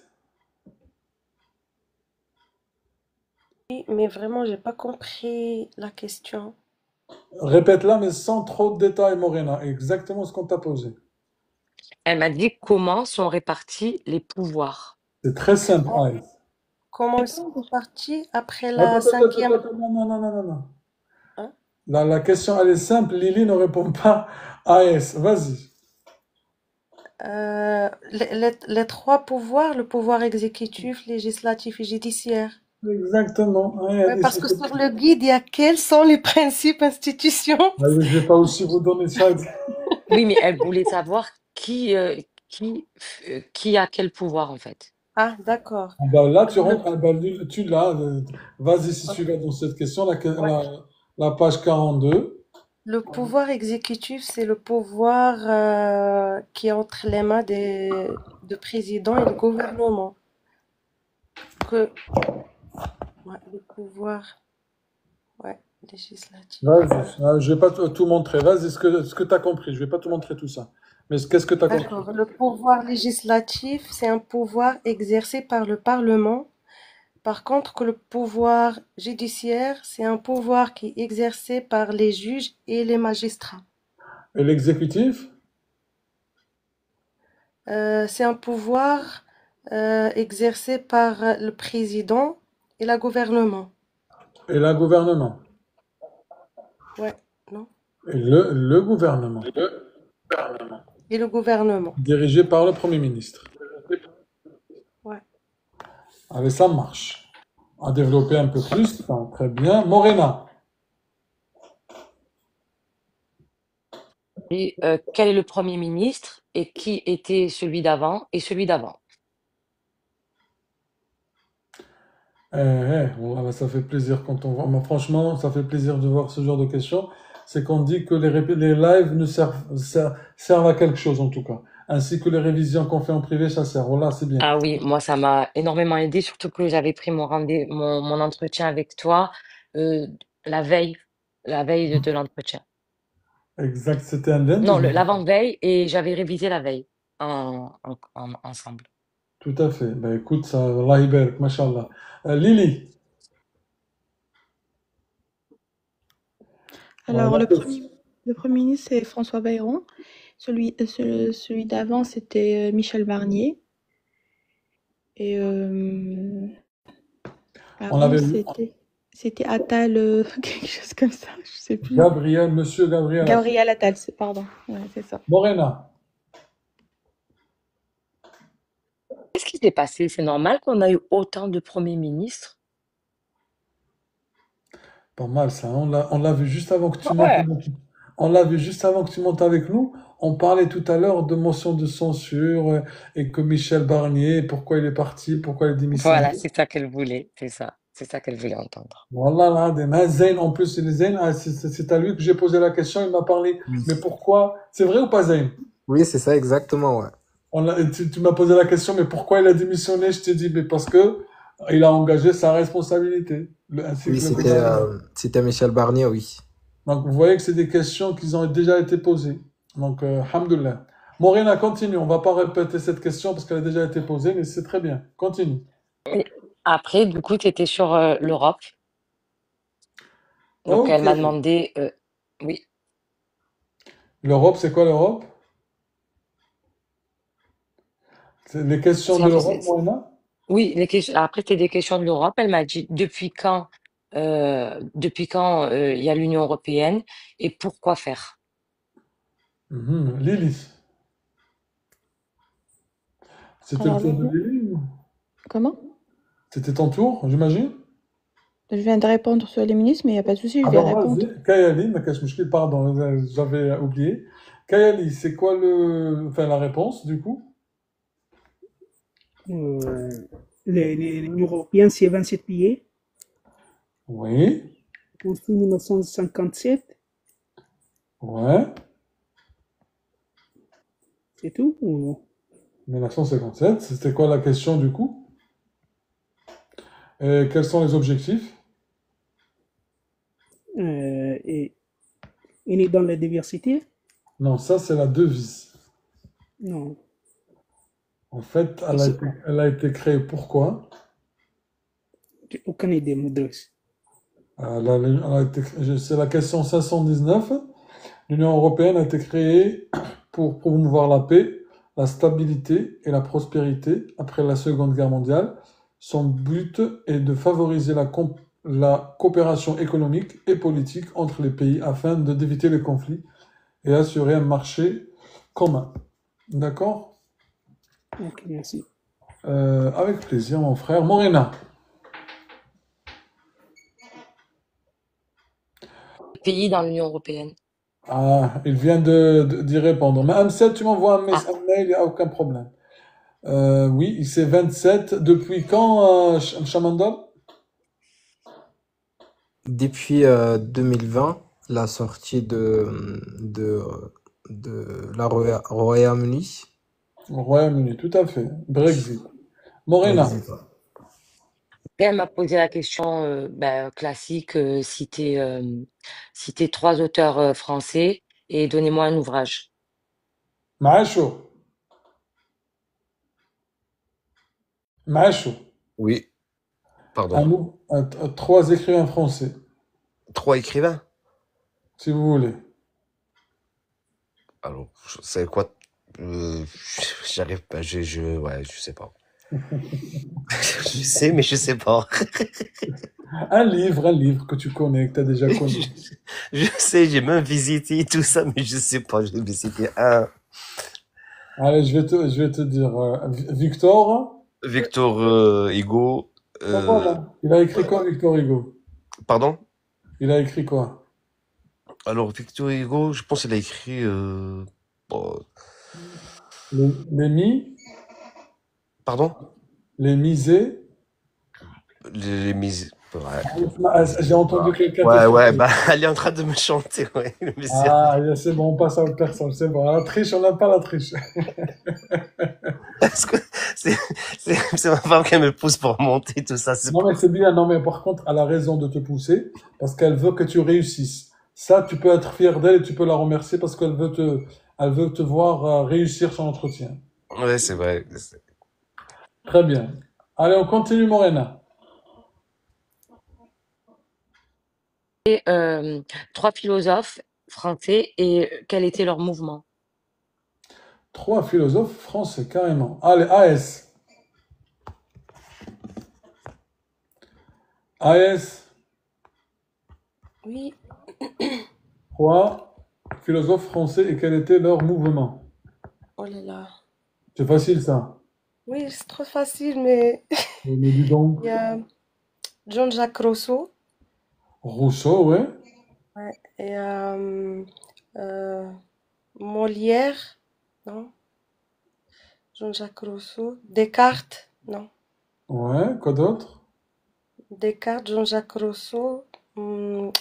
Oui, mais vraiment, j'ai pas compris la question. Répète-la, mais sans trop de détails, Morena. Exactement ce qu'on t'a posé. Elle m'a dit, comment sont répartis les pouvoirs. C'est très simple, Comment, AS. comment ils sont repartis après Attends, la attends, attends, cinquième? attends, non, non, non, non, non, non. Hein? La question, elle est simple. Lily ne répond pas. AS, vas-y. Les trois pouvoirs, le pouvoir exécutif, législatif et judiciaire. Exactement. Ouais, Ouais, parce que sur le guide, il y a quels sont les principes institutions. Je vais pas aussi vous donner ça. Oui, mais elle voulait savoir qui a quel pouvoir, en fait. Ah, d'accord. Ah bah là, tu Alors, rentres, ah bah, tu l'as. Vas-y, si tu ok, l'as dans cette question, ouais. la page 42. Le pouvoir exécutif, c'est le pouvoir qui est entre les mains du président et le gouvernement. Que, ouais, le pouvoir, ouais, législatif. Vas-y, je vais pas tout montrer. Vas-y, ce que tu as compris. Je vais pas te montrer tout ça. Mais qu'est-ce que tu as compris? D'accord. Le pouvoir législatif, c'est un pouvoir exercé par le Parlement. Par contre, que le pouvoir judiciaire, c'est un pouvoir qui est exercé par les juges et les magistrats. Et l'exécutif? C'est un pouvoir exercé par le président et le gouvernement. Et le gouvernement? Ouais, non? Et le gouvernement, Et le gouvernement. dirigé par le Premier ministre. Ouais. Allez, ça marche. À développer un peu plus. Enfin, très bien. Morena. Et quel est le Premier ministre et qui était celui d'avant et celui d'avant? Voilà, ça fait plaisir quand on voit. Mais franchement, ça fait plaisir de voir ce genre de questions. C'est qu'on dit que les lives ne servent à quelque chose en tout cas. Ainsi que les révisions qu'on fait en privé, ça sert. Voilà, c'est bien. Ah oui, moi, ça m'a énormément aidé, surtout que j'avais pris mon entretien avec toi euh, la veille, la veille de l'entretien. Exact, c'était un lundi. Non, l'avant-veille et j'avais révisé la veille ensemble. Tout à fait. Ben écoute, ça, Allah يبارك, mashallah. Lily. Alors, Voilà. le premier ministre, c'est François Bayrou. Celui d'avant, c'était Michel Barnier. Et On avant, avait vu c'était Attal, quelque chose comme ça, je sais plus. Monsieur Gabriel. Gabriel Attal, pardon. Ouais, c'est ça. Morena. Qu'est-ce qui s'est passé? C'est normal qu'on a eu autant de premiers ministres? Pas mal ça. On l'a vu juste avant que tu montes. Ouais. On l'a vu juste avant que tu montes avec nous. On parlait tout à l'heure de motion de censure et que Michel Barnier, pourquoi il est parti, pourquoi il a démissionné. Voilà, c'est ça qu'elle voulait, c'est ça. C'est ça qu'elle voulait entendre. Wallah, là, Zayn, en plus, c'est Zayn, c'est à lui que j'ai posé la question, il m'a parlé. Oui. Mais pourquoi? C'est vrai ou pas, Zayn? Oui, c'est ça, exactement, ouais. Tu m'as posé la question, mais pourquoi il a démissionné? Je t'ai dit, mais parce que il a engagé sa responsabilité. Ainsi Oui, que le gouvernement. c'était Michel Barnier, oui. Donc, vous voyez que c'est des questions qui ont déjà été posées. Donc, alhamdoulilah. Morena, continue. On va pas répéter cette question parce qu'elle a déjà été posée, mais c'est très bien. Continue. Et après, du coup, tu étais sur l'Europe. Donc, elle Ok. m'a demandé, oui, L'Europe, c'est quoi l'Europe? C'est les questions de l'Europe, Morena? oui, après, c'était des questions de l'Europe. Elle m'a dit depuis quand il y a l'Union européenne et pourquoi faire? Lily. C'était le Alors, tour de Lily? comment? C'était ton tour, j'imagine? Je viens de répondre sur les ministres, mais il n'y a pas de souci, je vais Alors, répondre. vas-y. Kayali, ma cache pardon, j'avais oublié. Kayali, c'est quoi la réponse, du coup? L'Union européenne, c'est 27 pays. Oui. Construit en 1957, Ouais. c'est tout. Ou- 1957. C'était quoi la question, du coup? Et quels sont les objectifs? et unis dans la diversité? Non, ça, c'est la devise. Non. En fait, Et c'est- elle a été créée pourquoi? J'ai aucune idée, Modric. C'est la question 519. L'Union européenne a été créée pour promouvoir la paix, la stabilité et la prospérité après la Seconde Guerre mondiale. Son but est de favoriser la coopération économique et politique entre les pays afin d'éviter les conflits et assurer un marché commun. D'accord? Ok, merci. Avec plaisir, mon frère. Morena. Pays dans l'Union européenne. Ah, il vient d'y répondre. Mais Amset, tu m'envoies un Ah, mail, il n'y a aucun problème. Oui, c'est 27. Depuis quand, Chamandal? Depuis 2020, la sortie de la Royaume-Uni, Au Royaume-Uni, tout à fait. Brexit. Morena. Brexit. et elle m'a posé la question classique, citez trois auteurs français et donnez-moi un ouvrage. Maachou. Maachou. Oui, pardon. Trois écrivains français, Trois écrivains? si vous voulez. Alors, c'est quoi? Euh, J'arrive pas, ouais, je sais pas. Je sais, mais je sais pas. Un livre que tu connais, que tu as déjà connu. Je sais, j'ai même visité tout ça, mais je sais pas. J'ai visité un. Allez, je vais te dire. Victor. Victor Hugo. Ben voilà. Il a écrit quoi, Victor Hugo? Pardon? Il a écrit quoi? Alors, Victor Hugo, je pense qu'il a écrit. Bon, Les mis, pardon? les misés. Les mises. Ouais. Ah, j'ai entendu quelqu'un te Ouais, chanter. bah, elle est en train de me chanter, ouais. Mais Ah, c'est bon, on passe à autre personne, c'est bon. La triche, on n'aime pas la triche. Parce que c'est ma femme qui me pousse pour monter, tout ça. Non, mais c'est bien. Non, mais par contre, elle a raison de te pousser parce qu'elle veut que tu réussisses. Ça, tu peux être fier d'elle et tu peux la remercier parce elle veut te voir réussir son entretien. Ouais, c'est vrai. Très bien. Allez, on continue, Morena. Et trois philosophes français et quel était leur mouvement? Trois philosophes français, carrément. Allez, AS. AS, Oui. trois philosophes français et quel était leur mouvement? Oh là là. C'est facile, ça. Oui, c'est trop facile, mais Mais dis donc. il y a Jean-Jacques Rousseau Rousseau, ouais. et euh, Molière, non? Jean-Jacques Rousseau. Descartes, non? Ouais, quoi d'autre? Descartes, Jean-Jacques Rousseau,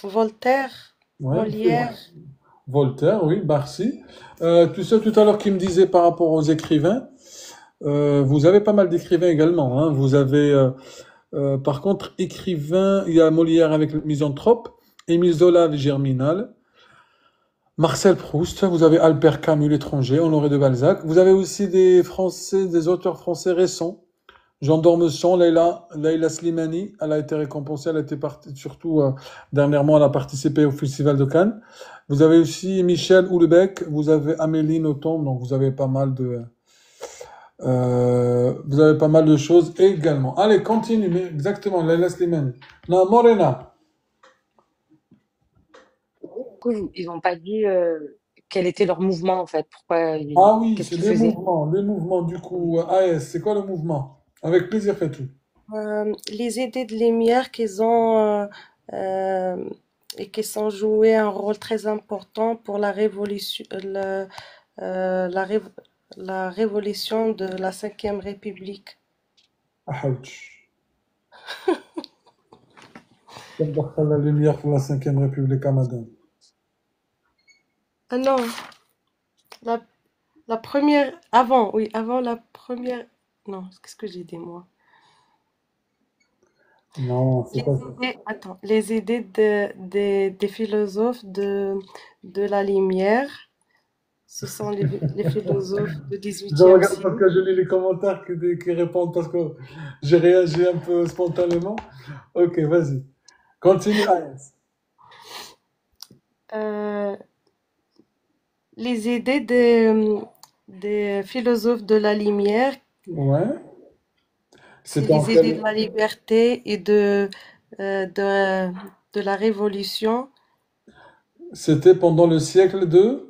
Voltaire, Ouais, Molière. Voltaire, oui, Barcy. Tu sais, tout à l'heure, qui me disait par rapport aux écrivains, vous avez pas mal d'écrivains également, hein. Vous avez, par contre, écrivain, il y a Molière avec le Misanthrope, Émile Zola avec Germinal, Marcel Proust, vous avez Albert Camus, l'étranger, Honoré de Balzac. Vous avez aussi des auteurs français récents. Jean d'Ormesson, Leila Slimani, elle a été récompensée, elle a été surtout dernièrement, elle a participé au Festival de Cannes. Vous avez aussi Michel Houellebecq, vous avez Amélie Nothomb, donc vous avez pas mal de choses également. Allez, continue, mais exactement, Leila Slimani. Non, Morena. Pourquoi ils n'ont pas dit quel était leur mouvement en fait? Ah oui, Qu'est-ce c'est qu'ils faisaient? les mouvements du coup. AS, c'est quoi le mouvement? Avec plaisir, fais tout. Les idées de lumière qu'ils ont et qui sont joué un rôle très important pour la révolution, la révolution de la Cinquième République. Ouch. Ça me donne la lumière pour la Cinquième République à madame. Ah non, la, la première, avant, oui, avant la première, non, qu'est-ce que j'ai dit moi? Non, c'est pas ça. Les idées des philosophes de la lumière, ce sont les philosophes du Je 18e regarde parce siècle. que je lis les commentaires qui répondent parce que j'ai réagi un peu spontanément. Ok, vas-y. Continue, AS. Euh, les idées des philosophes de la lumière, Ouais. c'est C'était en les idées de quel... la liberté et de la révolution. C'était pendant le siècle de...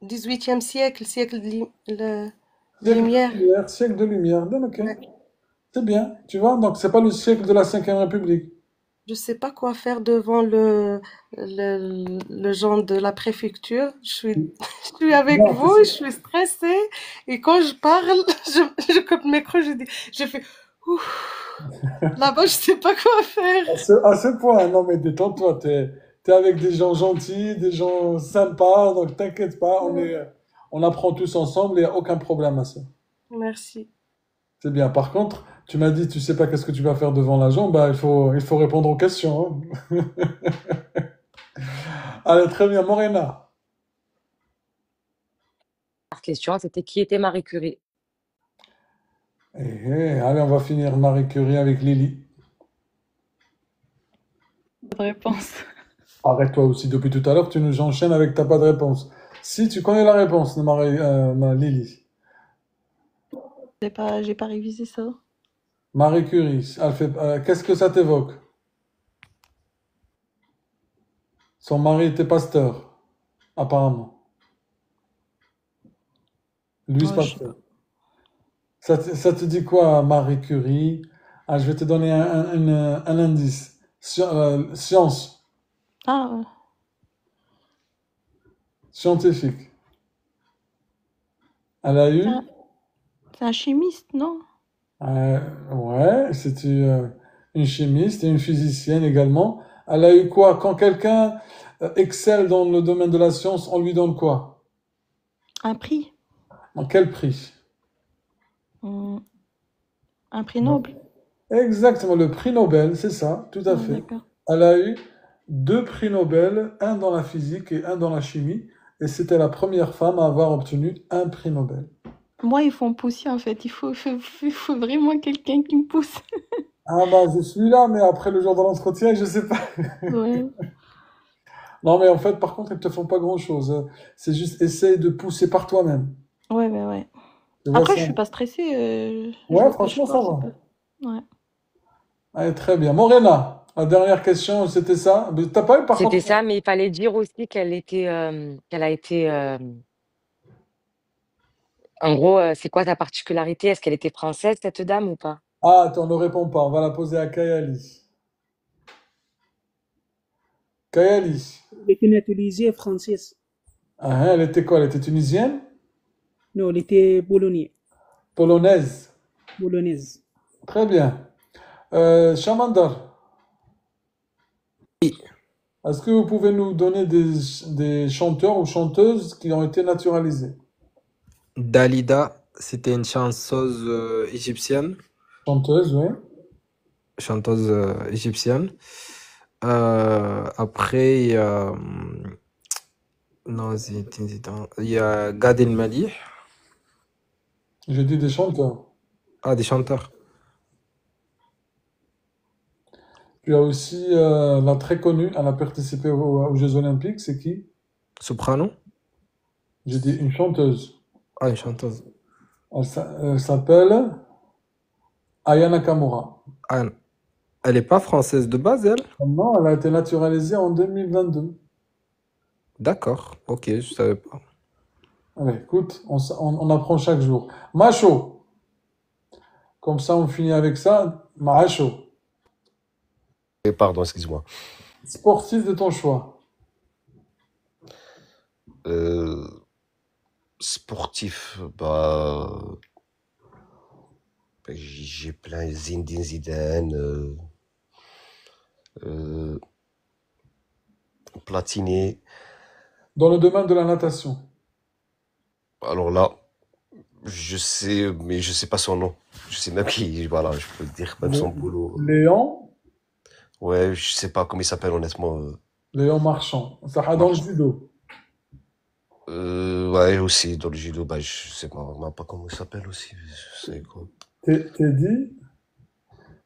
18e siècle, siècle de Siècle lumière. de lumière, siècle de lumière. Donc, ok. Ouais. C'est bien, tu vois. Donc, c'est pas le siècle de la Cinquième République. Je sais pas quoi faire devant le gens de la préfecture. Je suis avec Non, tu vous, sais, je suis stressée. Et quand je parle, je coupe mes micro, je fais, ouf. Là-bas, je sais pas quoi faire. à ce point, non mais détends-toi, t'es avec des gens gentils, des gens sympas, donc t'inquiète pas, on apprend tous ensemble, il n'y a aucun problème à ça. Merci. C'est bien. Par contre, tu m'as dit, tu sais pas qu'est-ce que tu vas faire devant l'agent, bah il faut répondre aux questions, hein. Allez, très bien, Morena. La question, c'était qui était Marie Curie? Allez, on va finir Marie Curie avec Lily. Pas de réponse. Arrête-toi aussi depuis tout à l'heure, tu nous enchaînes avec ta pas de réponse. Si tu connais la réponse de Lily. J'ai pas révisé ça. Marie Curie, qu'est-ce que ça t'évoque? Son mari était pasteur, apparemment. Louis Oh, je sais Pasteur. pas. Ça te dit quoi, Marie Curie? Ah, je vais te donner un indice. Science, Ah, scientifique. Elle a c'est eu, un, c'est un chimiste, non? ouais, une chimiste et une physicienne également. Elle a eu quoi? Quand quelqu'un excelle dans le domaine de la science, on lui donne quoi? Un prix? En quel prix? Hmm, un prix Nobel? Exactement, le prix Nobel, c'est ça, tout à Ah, fait. d'accord. Elle a eu deux prix Nobel, un dans la physique et un dans la chimie, et c'était la première femme à avoir obtenu un prix Nobel. Moi, ils font pousser, en fait. Il faut vraiment quelqu'un qui me pousse. Ah bah je suis là, mais après le jour de l'entretien, je sais pas. Ouais. Non, mais en fait, par contre, ils te font pas grand-chose. C'est juste essaye de pousser par toi-même. Ouais, ouais, ouais. Tu vois Après, ça? je suis pas stressée. Je Ouais, vous cache franchement, pas, ça c'est va. pas. Ouais. Allez, très bien. Morena, la dernière question, c'était ça. Mais t'as pas eu, par C'était contre. ça, mais il fallait dire aussi qu'elle a été, en gros, c'est quoi sa particularité? Est-ce qu'elle était française, cette dame, ou pas? Ah, attends, ne réponds pas. On va la poser à Kayali. Kayali. Elle était naturalisée française. Ah, hein, elle était quoi? Elle était tunisienne? Non, elle était bolognaise. Polonaise. Bolognaise. Très bien. Shamandar, Oui. est-ce que vous pouvez nous donner des chanteurs ou chanteuses qui ont été naturalisés? Dalida, c'était une chanteuse égyptienne. Chanteuse, oui. Chanteuse égyptienne. Après, non, il y a Gad Elmaleh. J'ai dit des chanteurs. Ah, des chanteurs. Tu as aussi la très connue, elle a participé aux Jeux Olympiques, c'est qui? Soprano. J'ai dit une chanteuse. Ah, une chanteuse. Elle s'appelle Aya Nakamura. Ah, elle est pas française de base, elle? Non, elle a été naturalisée en 2022. D'accord, ok, je savais pas. Allez, écoute, on apprend chaque jour. Macho, comme ça on finit avec ça. Macho, Et pardon, excuse-moi. sportif de ton choix. Euh, Sportif, j'ai plein Zinedine Zidane, euh, Platini. Dans le domaine de la natation. Alors là, je sais, mais je sais pas son nom. Je sais même qui, voilà, je peux dire même son boulot. Léon, Ouais, je sais pas comment il s'appelle honnêtement. Léon Marchand. Ça va dans le Marchand. judo. Ouais, aussi dans le judo, je sais pas comment il s'appelle aussi. C'est quoi? Teddy,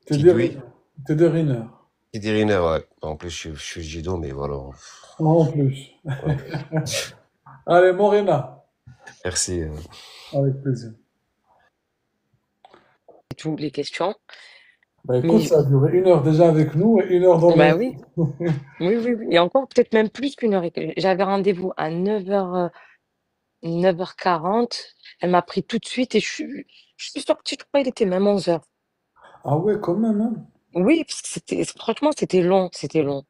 Teddy, Tidui? Teddy Riner. Teddy Riner, ouais. En plus, je suis judo, mais voilà. En plus. Ouais. Allez, Morena. Merci. Avec plaisir. C'est tout, les questions. Bah écoute, Mais, ça a duré 1 heure déjà avec nous et 1 heure dans bah le... oui, oui, oui, oui. Et encore, peut-être même plus qu'une heure. J'avais rendez-vous à 9h40. Elle m'a pris tout de suite et je suis sortie, je crois, il était même 11h. Ah ouais, quand même, hein. Oui, parce que franchement, c'était long, c'était long.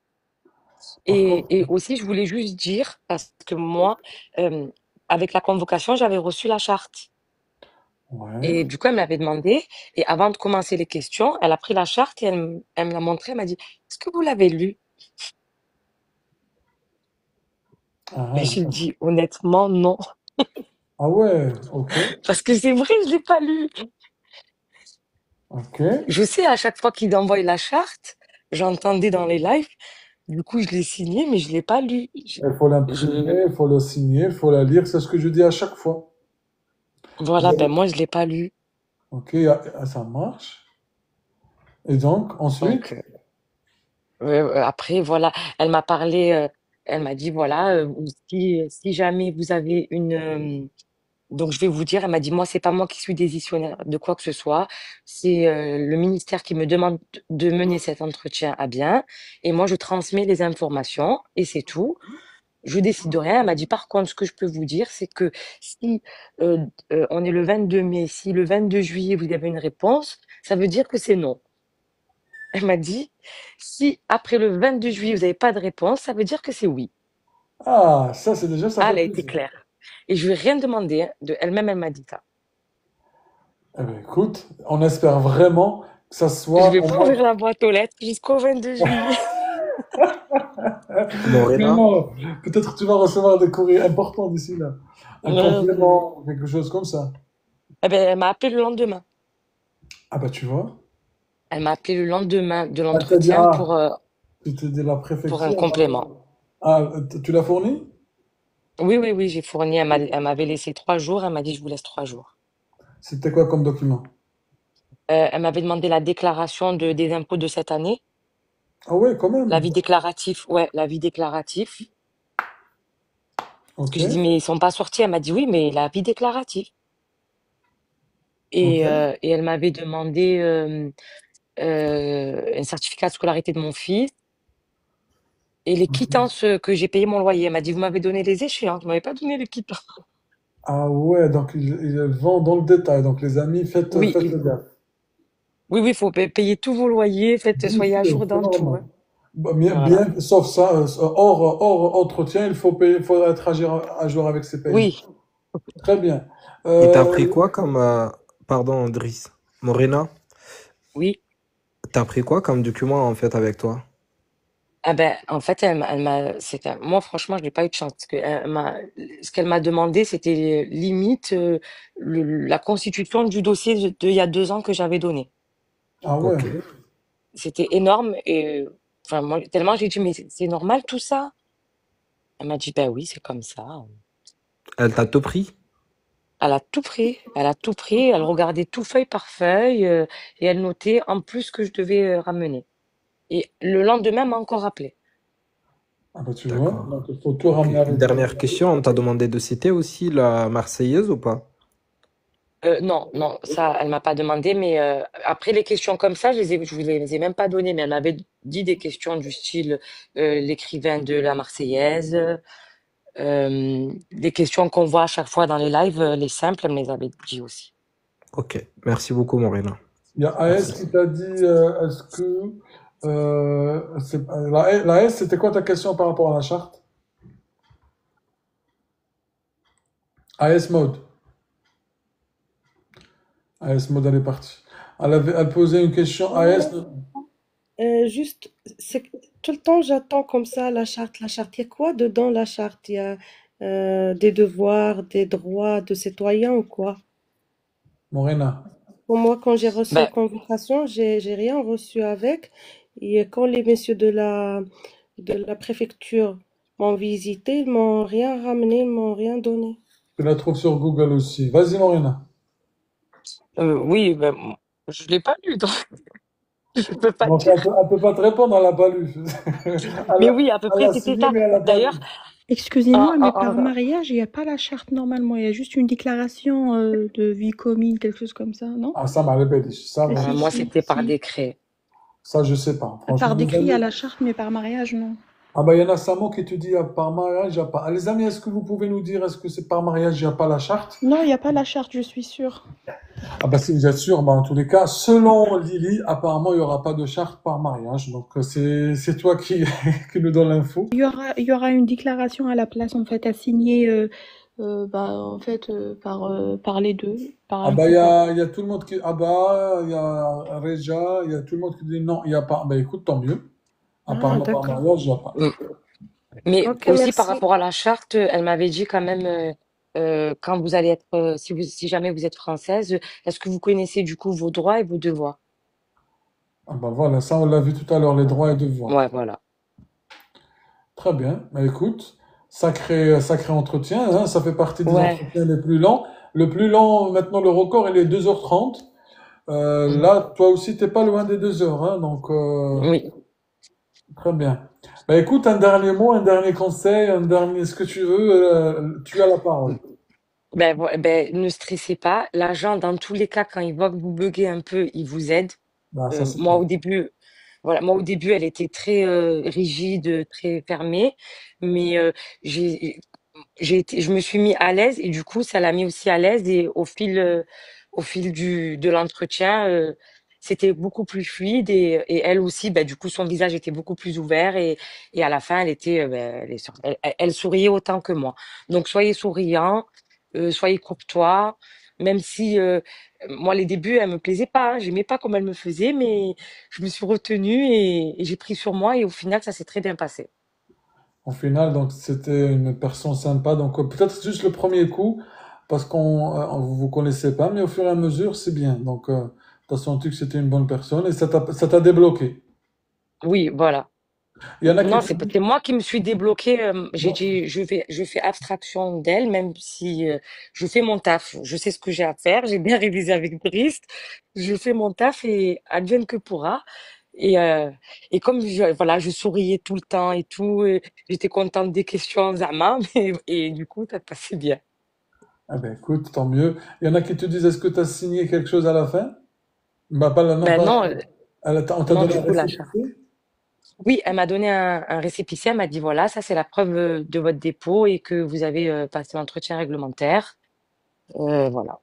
Par Et contre, aussi, je voulais juste dire, parce que moi, avec la convocation, j'avais reçu la charte. ouais. Et du coup, elle me l'avait demandé. Et avant de commencer les questions, elle a pris la charte et elle me l'a montrée. Elle m'a dit, est-ce que vous l'avez lu? Ah, Et j'ai dit, honnêtement, non. ah ouais, ok, Parce que c'est vrai, je l'ai pas lu. ok. Je sais, à chaque fois qu'il envoie la charte, j'entendais dans les lives. Du coup, je l'ai signé, mais je l'ai pas lu. Il faut l'imprimer, il faut le signer, il faut la lire, c'est ce que je dis à chaque fois. Voilà, ben moi, je l'ai pas lu. Ok, ça marche. Et donc, ensuite? Donc, après, voilà, elle m'a parlé, elle m'a dit, voilà, si jamais vous avez donc je vais vous dire, elle m'a dit, moi, c'est pas moi qui suis décisionnaire de quoi que ce soit, c'est le ministère qui me demande de mener cet entretien à bien, et moi, je transmets les informations, et c'est tout. Je décide de rien. Elle m'a dit, par contre, ce que je peux vous dire, c'est que si on est le 22 mai, si le 22 juillet, vous avez une réponse, ça veut dire que c'est non. Elle m'a dit, si après le 22 juillet, vous n'avez pas de réponse, ça veut dire que c'est oui. Ah, ça, c'est déjà, ça Ah, fait elle a été plaisir. claire. Et je lui ai rien demandé, hein. De elle-même, elle m'a dit ça. Eh bien, écoute, on espère vraiment que ça Je soit vais au pas moins. ouvrir la boîte aux lettres jusqu'au 22 juillet. Morena, Non, peut-être que tu vas recevoir des courriers importants d'ici là. Un Non, complément, quelque chose comme ça. eh ben, elle m'a appelé le lendemain. Ah bah tu vois. Elle m'a appelé le lendemain de Elle t'a dit, l'entretien ah, tu t'es dit la pour un préfecture. complément. Ah, tu l'as fourni? Oui, oui, oui, j'ai fourni. Elle m'avait laissé 3 jours. Elle m'a dit, je vous laisse 3 jours. C'était quoi comme document? Elle m'avait demandé la déclaration des impôts de cette année. Ah ouais, quand même. L'avis déclaratif, ouais, l'avis déclaratif. Ok, Je dis, mais ils sont pas sortis. Elle m'a dit, oui, mais l'avis déclaratif. ok. Et elle m'avait demandé un certificat de scolarité de mon fils et les quittances que j'ai payé mon loyer. Elle m'a dit, vous m'avez donné les échéances, vous m'avez pas donné les quittances. Ah ouais, donc ils vont dans le détail. Donc les amis, Oui, faites le gaffe. oui, oui, faut payer tous vos loyers, Bien soyez à sûr, jour c'est dans tout, normal. hein. Bah, bien, Voilà. sauf ça, hors entretien, il faut payer, il faut être à jour avec ses paiements. Oui, Très bien. il t'a pris Euh, quoi comme... Pardon, Driss. Morena, oui. t'as pris quoi comme document en fait avec toi? Ah ben, en fait, moi, franchement, je n'ai pas eu de chance. Parce que ce qu'elle m'a demandé, c'était limite la constitution du dossier il y a 2 ans que j'avais donné. ah ouais. Ok. C'était énorme et enfin, moi, tellement j'ai dit, mais c'est normal tout ça? Elle m'a dit, ben oui, c'est comme ça. Elle t'a tout pris? Elle a tout pris. Elle a tout pris. Elle regardait tout feuille par feuille et elle notait en plus ce que je devais ramener. Et le lendemain, elle m'a encore appelé. Ah bah tu vois, D'accord. donc il faut tout Ok. ramener Une avec toi. dernière question, on t'a demandé de citer aussi la Marseillaise ou pas? Non, non, ça, elle m'a pas demandé, mais après les questions comme ça, je vous les ai même pas données, mais elle m'avait dit des questions du style l'écrivain de la Marseillaise, des questions qu'on voit à chaque fois dans les lives, les simples, elle me les avait dit aussi. Ok. Merci beaucoup, Morena. Il y a AS Merci. qui t'a dit, est-ce que la S, c'était quoi ta question par rapport à la charte? AS mode. AS mode, elle est partie. Elle posait une question AS. Juste, tout le temps, j'attends comme ça la charte. La charte, il y a quoi dedans la charte? Il y a des devoirs, des droits de citoyens ou quoi? Morena. Pour moi, quand j'ai reçu la Ben, convocation, j'ai rien reçu avec. Et quand les messieurs de la préfecture m'ont visité, ils m'ont rien ramené, ils m'ont rien donné. Tu la trouves sur Google aussi. Vas-y, Morena. oui, ben, je l'ai pas lu, donc je peux pas Donc, dire. elle peut pas te répondre, elle a pas lu. Mais oui, à peu Elle près, a c'était signé, ça. mais elle a pas lu. D'ailleurs, Excusez-moi, en- mais en- par en- mariage, il n'y a pas la charte normalement. Il y a juste une déclaration de vie commune, quelque chose comme ça, non? Ah, ça m'a répété. Ça, Si, moi, si, c'était par si. décret. ça, je sais pas. Par Franchement, les décrit, il y a amis. la charte, mais par mariage, non. Ah bah, il y en a Samo qui te dit par mariage, il n'y a pas. Ah, les amis, est-ce que vous pouvez nous dire, est-ce que c'est par mariage, il n'y a pas la charte? Non, il n'y a pas la charte, je suis sûre. Ah bah si vous êtes sûr, bah en tous les cas, selon Lily, apparemment il n'y aura pas de charte par mariage. Donc c'est toi qui, qui nous donne l'info. Il y aura une déclaration à la place, en fait, à signer, en fait, par les deux, par Ah un bah couple. il y a tout le monde qui... Ah bah il y a Reja, il y a tout le monde qui dit non, il n'y a pas. Bah écoute, tant mieux. Ah, Apparemment par d'accord. mariage, il n'y a pas. Mm. Mais Ok, aussi par merci. rapport à la charte, elle m'avait dit quand même, quand vous allez être, si jamais vous êtes française, est-ce que vous connaissez du coup vos droits et vos devoirs? Ah bah voilà, ça on l'a vu tout à l'heure, les droits et devoirs. Ouais, voilà. Très bien. Bah écoute, sacré entretien, hein, ça fait partie des Ouais. entretiens les plus lents. Le plus lent, maintenant le record, il est 2h30. Mhm. Là, toi aussi, t'es pas loin des 2 heures, hein, donc Oui. très bien. Bah écoute, un dernier mot, un dernier conseil, un dernier ce que tu veux, tu as la parole. Ben, ne stressez pas. L'agent, dans tous les cas, quand il voit que vous buguez un peu, il vous aide. Bah ça c'est Moi, clair. au début, voilà, moi, au début, elle était très rigide, très fermée, mais j'ai, je me suis mis à l'aise et du coup, ça l'a mis aussi à l'aise et au fil de l'entretien, c'était beaucoup plus fluide et elle aussi, bah, du coup, son visage était beaucoup plus ouvert et à la fin, elle était, elle souriait autant que moi. Donc, soyez souriant, soyez courtois, même si moi, les débuts, elle me plaisait pas, hein, j'aimais pas comme elle me faisait, mais je me suis retenue et j'ai pris sur moi et au final, ça s'est très bien passé. Au final, donc c'était une personne sympa. Donc peut-être juste le premier coup, parce vous vous connaissez pas, mais au fur et à mesure, c'est bien. Donc t'as senti que c'était une bonne personne et ça t'a débloqué. Oui, voilà. Il y en a qui Non, te disent, c'est moi qui me suis débloquée. J'ai bon, dit, je fais abstraction d'elle, même si je fais mon taf. Je sais ce que j'ai à faire. J'ai bien révisé avec Driss. Je fais mon taf et advienne que pourra. Et, euh, et comme voilà, je souriais tout le temps et tout, j'étais contente des questions, Zama, et du coup, ça passait bien. ah ben écoute, tant mieux. Il y en a qui te disent, est-ce que tu as signé quelque chose à la fin? Bah pas là, non Ben pas. non, On t'a non, donné du un coup, la charte. récépissé? Oui, elle m'a donné un récépissé. Elle m'a dit, voilà, ça c'est la preuve de votre dépôt et que vous avez passé l'entretien réglementaire. Voilà.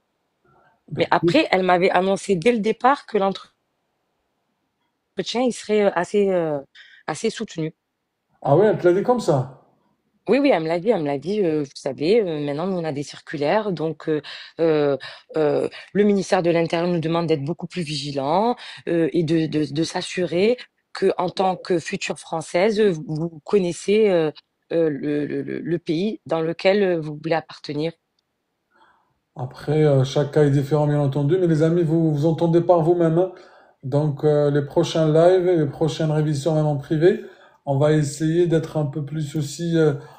Ben Mais écoute. après, elle m'avait annoncé dès le départ que l'entretien, il serait assez soutenu. Ah ouais, elle te l'a dit comme ça. Oui, oui, elle me l'a dit, vous savez, maintenant, nous, on a des circulaires, donc euh, le ministère de l'Intérieur nous demande d'être beaucoup plus vigilants et de s'assurer que, en tant que future Française, vous connaissez le pays dans lequel vous voulez appartenir. Après, chaque cas est différent, bien entendu, mais les amis, vous vous entendez par vous-même, hein. Donc, les prochains lives et les prochaines révisions, même en privé, on va essayer d'être un peu plus aussi,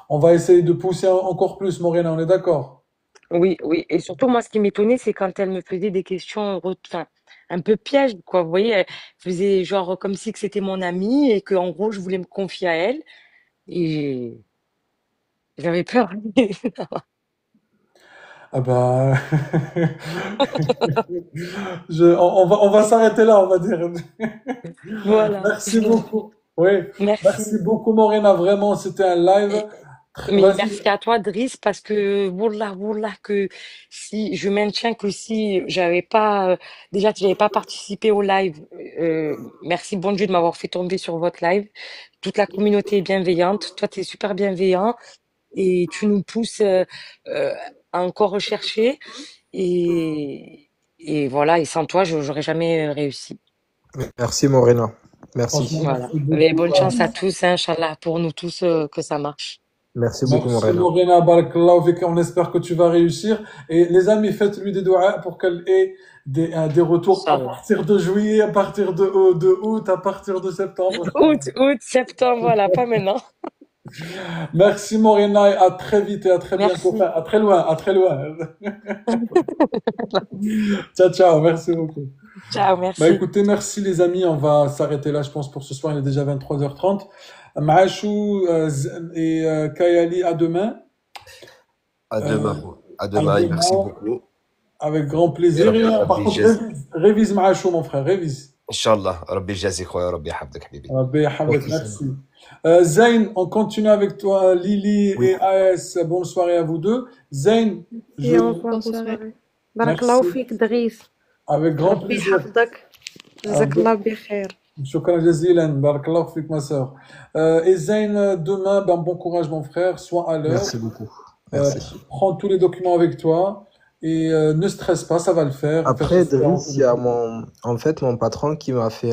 on va essayer de pousser encore plus, Morena, on est d'accord? Oui, oui. Et surtout, moi, ce qui m'étonnait, c'est quand elle me faisait des questions, enfin, un peu pièges, quoi. Vous voyez, elle faisait genre comme si que c'était mon amie et que, en gros, je voulais me confier à elle. Et j'avais peur. Ah bah, on va s'arrêter là, on va dire. Voilà. Merci beaucoup. Oui, Merci. merci beaucoup, Morena. Vraiment, c'était un live. Et, mais Vas-y. merci à toi, Driss, parce que, voilà, que si, je maintiens que si j'avais pas, déjà, si j'avais pas participé au live, merci, bon Dieu, de m'avoir fait tomber sur votre live. Toute la communauté est bienveillante. Toi, tu es super bienveillant. Et tu nous pousses à encore rechercher et voilà, et sans toi j'aurais jamais réussi. Merci Morena. Merci. Franchement, Voilà, merci mais beaucoup. bonne chance à tous, hein, Inch'Allah, pour nous tous que ça marche. Merci beaucoup Merci Morena. Morena, barakallahu fik, on espère que tu vas réussir. Et les amis, faites-lui des doigts pour qu'elle ait des retours à Inch'Allah. partir de juillet, à partir de août, à partir de septembre. Août, septembre, voilà, pas maintenant. Merci Morena et à très vite et à très bientôt. Merci. Enfin, à très loin, à très loin. Ciao, ciao, merci beaucoup. Ciao, Bah merci. écoutez, merci les amis, on va s'arrêter là, je pense, pour ce soir, il est déjà 23h30. Maachou et Kayali, à demain. À demain. Euh, À à demain et merci demain, beaucoup. avec grand Et plaisir. Et par Rabbi contre, Jaz. révise Maachou, mon frère, révise. Inch'Allah. Rabbi Jazik wa Rabbi Habdak Habibi. ربي يحفظك Ok. ميرسي Zayn, on continue avec toi, Lily Oui. et AS. Bonne soirée à vous deux. Zayn, je... Et au revoir, Bonne bonne soirée. soirée. Barakallahu merci. fik, Driss. Avec grand Rabbi plaisir. hafdak. Jazakallah bi khair. Shukran jazilan. Barakallahu fik, ma sœur. Et Zayn, demain, ben, bon courage, mon frère. Sois à l'heure. Merci beaucoup. Merci. Prends tous les documents avec toi. Et ne stresse pas, ça va le faire. Après, Fais Driss, il y a mon patron qui m'a fait,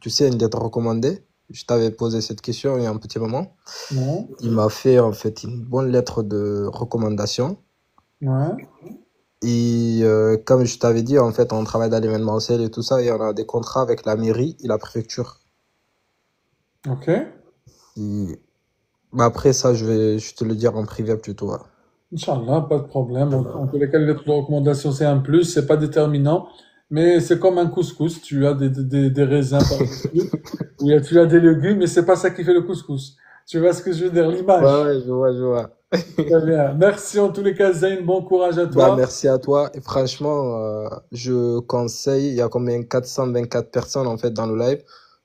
tu sais, une lettre recommandée. Je t'avais posé cette question il y a un petit moment. Ouais. Il m'a fait, en fait, une bonne lettre de recommandation. Ouais. Et comme je t'avais dit, en fait, on travaille dans l'événementiel et tout ça, et on a des contrats avec la mairie et la préfecture. Ok. Et... bah, après ça, je te le dire en privé plutôt. Ouais. Inch'Allah, pas de problème. En tous les cas, les lettres de recommandation, c'est un plus, c'est pas déterminant. Mais c'est comme un couscous. Tu as des raisins par-dessus. Tu as des légumes, mais c'est pas ça qui fait le couscous. Tu vois ce que je veux dire, l'image. Ouais, je vois. Très bien. Merci en tous les cas, Zayn. Bon courage à toi. Bah, merci à toi. Et franchement, je conseille, il y a combien? 424 personnes en fait dans le live.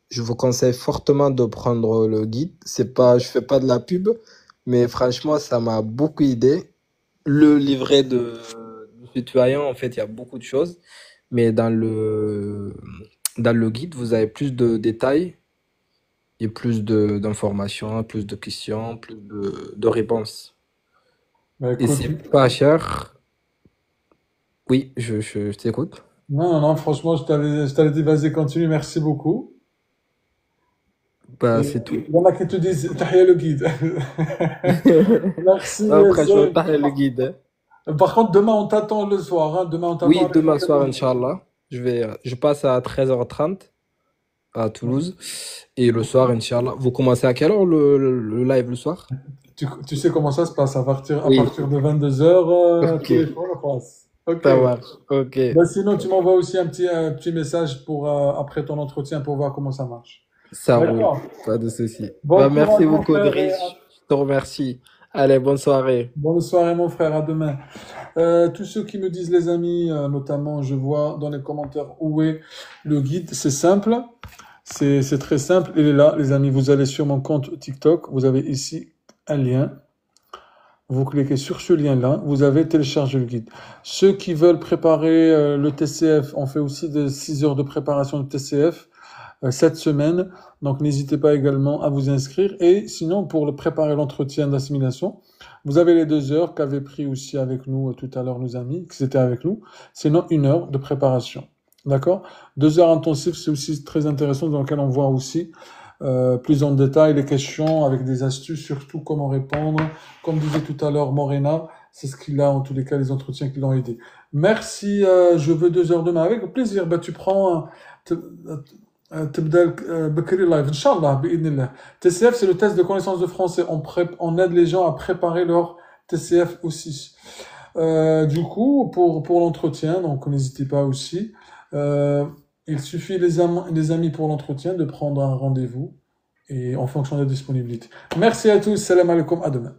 Je vous conseille fortement de prendre le guide. Je fais pas de la pub, mais franchement, ça m'a beaucoup aidé. Le livret du citoyen, en fait, il y a beaucoup de choses. Mais dans le guide, vous avez plus de détails et plus d'informations, plus de questions, plus de réponses. Bah, Et écoute, c'est pas cher. Oui, je t'écoute. non, franchement, je t'avais dit, vas-y, continue, merci beaucoup. Bah, Et c'est tout. il y en a qui te disent, tahia le guide. Merci, Après, je Zayn. parle le guide. Par contre, demain, on t'attend le soir, hein. Demain, on t'attend Oui, avec demain la soir, tête. Inch'Allah. Je passe à 13h30 à Toulouse. Et le soir, Inch'Allah. Vous commencez à quelle heure le live le soir? Tu sais comment ça se passe à partir Oui. de 22h, Ok. tous les jours, on passe. Ok. Ça marche. Ok. Bah, sinon, tu m'envoies aussi un petit message après ton entretien pour voir comment ça marche. Ça roule. D'accord. Pas de souci. Bon Bah, courage, merci mon beaucoup, frère, et Driss. Je te remercie. Allez, bonne soirée. bonne soirée, mon frère. À demain. Tous ceux qui me disent, les amis, notamment, je vois dans les commentaires où est le guide. C'est simple. C'est très simple. Il est là, les amis. Vous allez sur mon compte TikTok. Vous avez ici un lien. Vous cliquez sur ce lien-là, vous avez téléchargé le guide. Ceux qui veulent préparer le TCF, on fait aussi de 6 heures de préparation de TCF cette semaine. Donc n'hésitez pas également à vous inscrire. Et sinon, pour préparer l'entretien d'assimilation, vous avez les 2 heures qu'avaient pris aussi avec nous tout à l'heure nos amis, qui étaient avec nous. Sinon, 1 heure de préparation. D'accord? 2 heures intensives, c'est aussi très intéressant, dans lequel on voit aussi plus en détail les questions avec des astuces, surtout comment répondre. Comme disait tout à l'heure Morena, c'est ce qu'il a en tous les cas, les entretiens qui l'ont aidé. Merci, je veux 2 heures demain. Avec plaisir, bah, tu prends تبدا بكري لايف ان شاء الله باذن الله. TCF, c'est le test de connaissance de français. On aide les gens à préparer leur TCF aussi. Du coup, pour l'entretien, donc n'hésitez pas aussi. Il suffit, les amis, pour l'entretien, de prendre un rendez-vous et en fonction de la disponibilité. Merci à tous. Salam alaikum. À demain.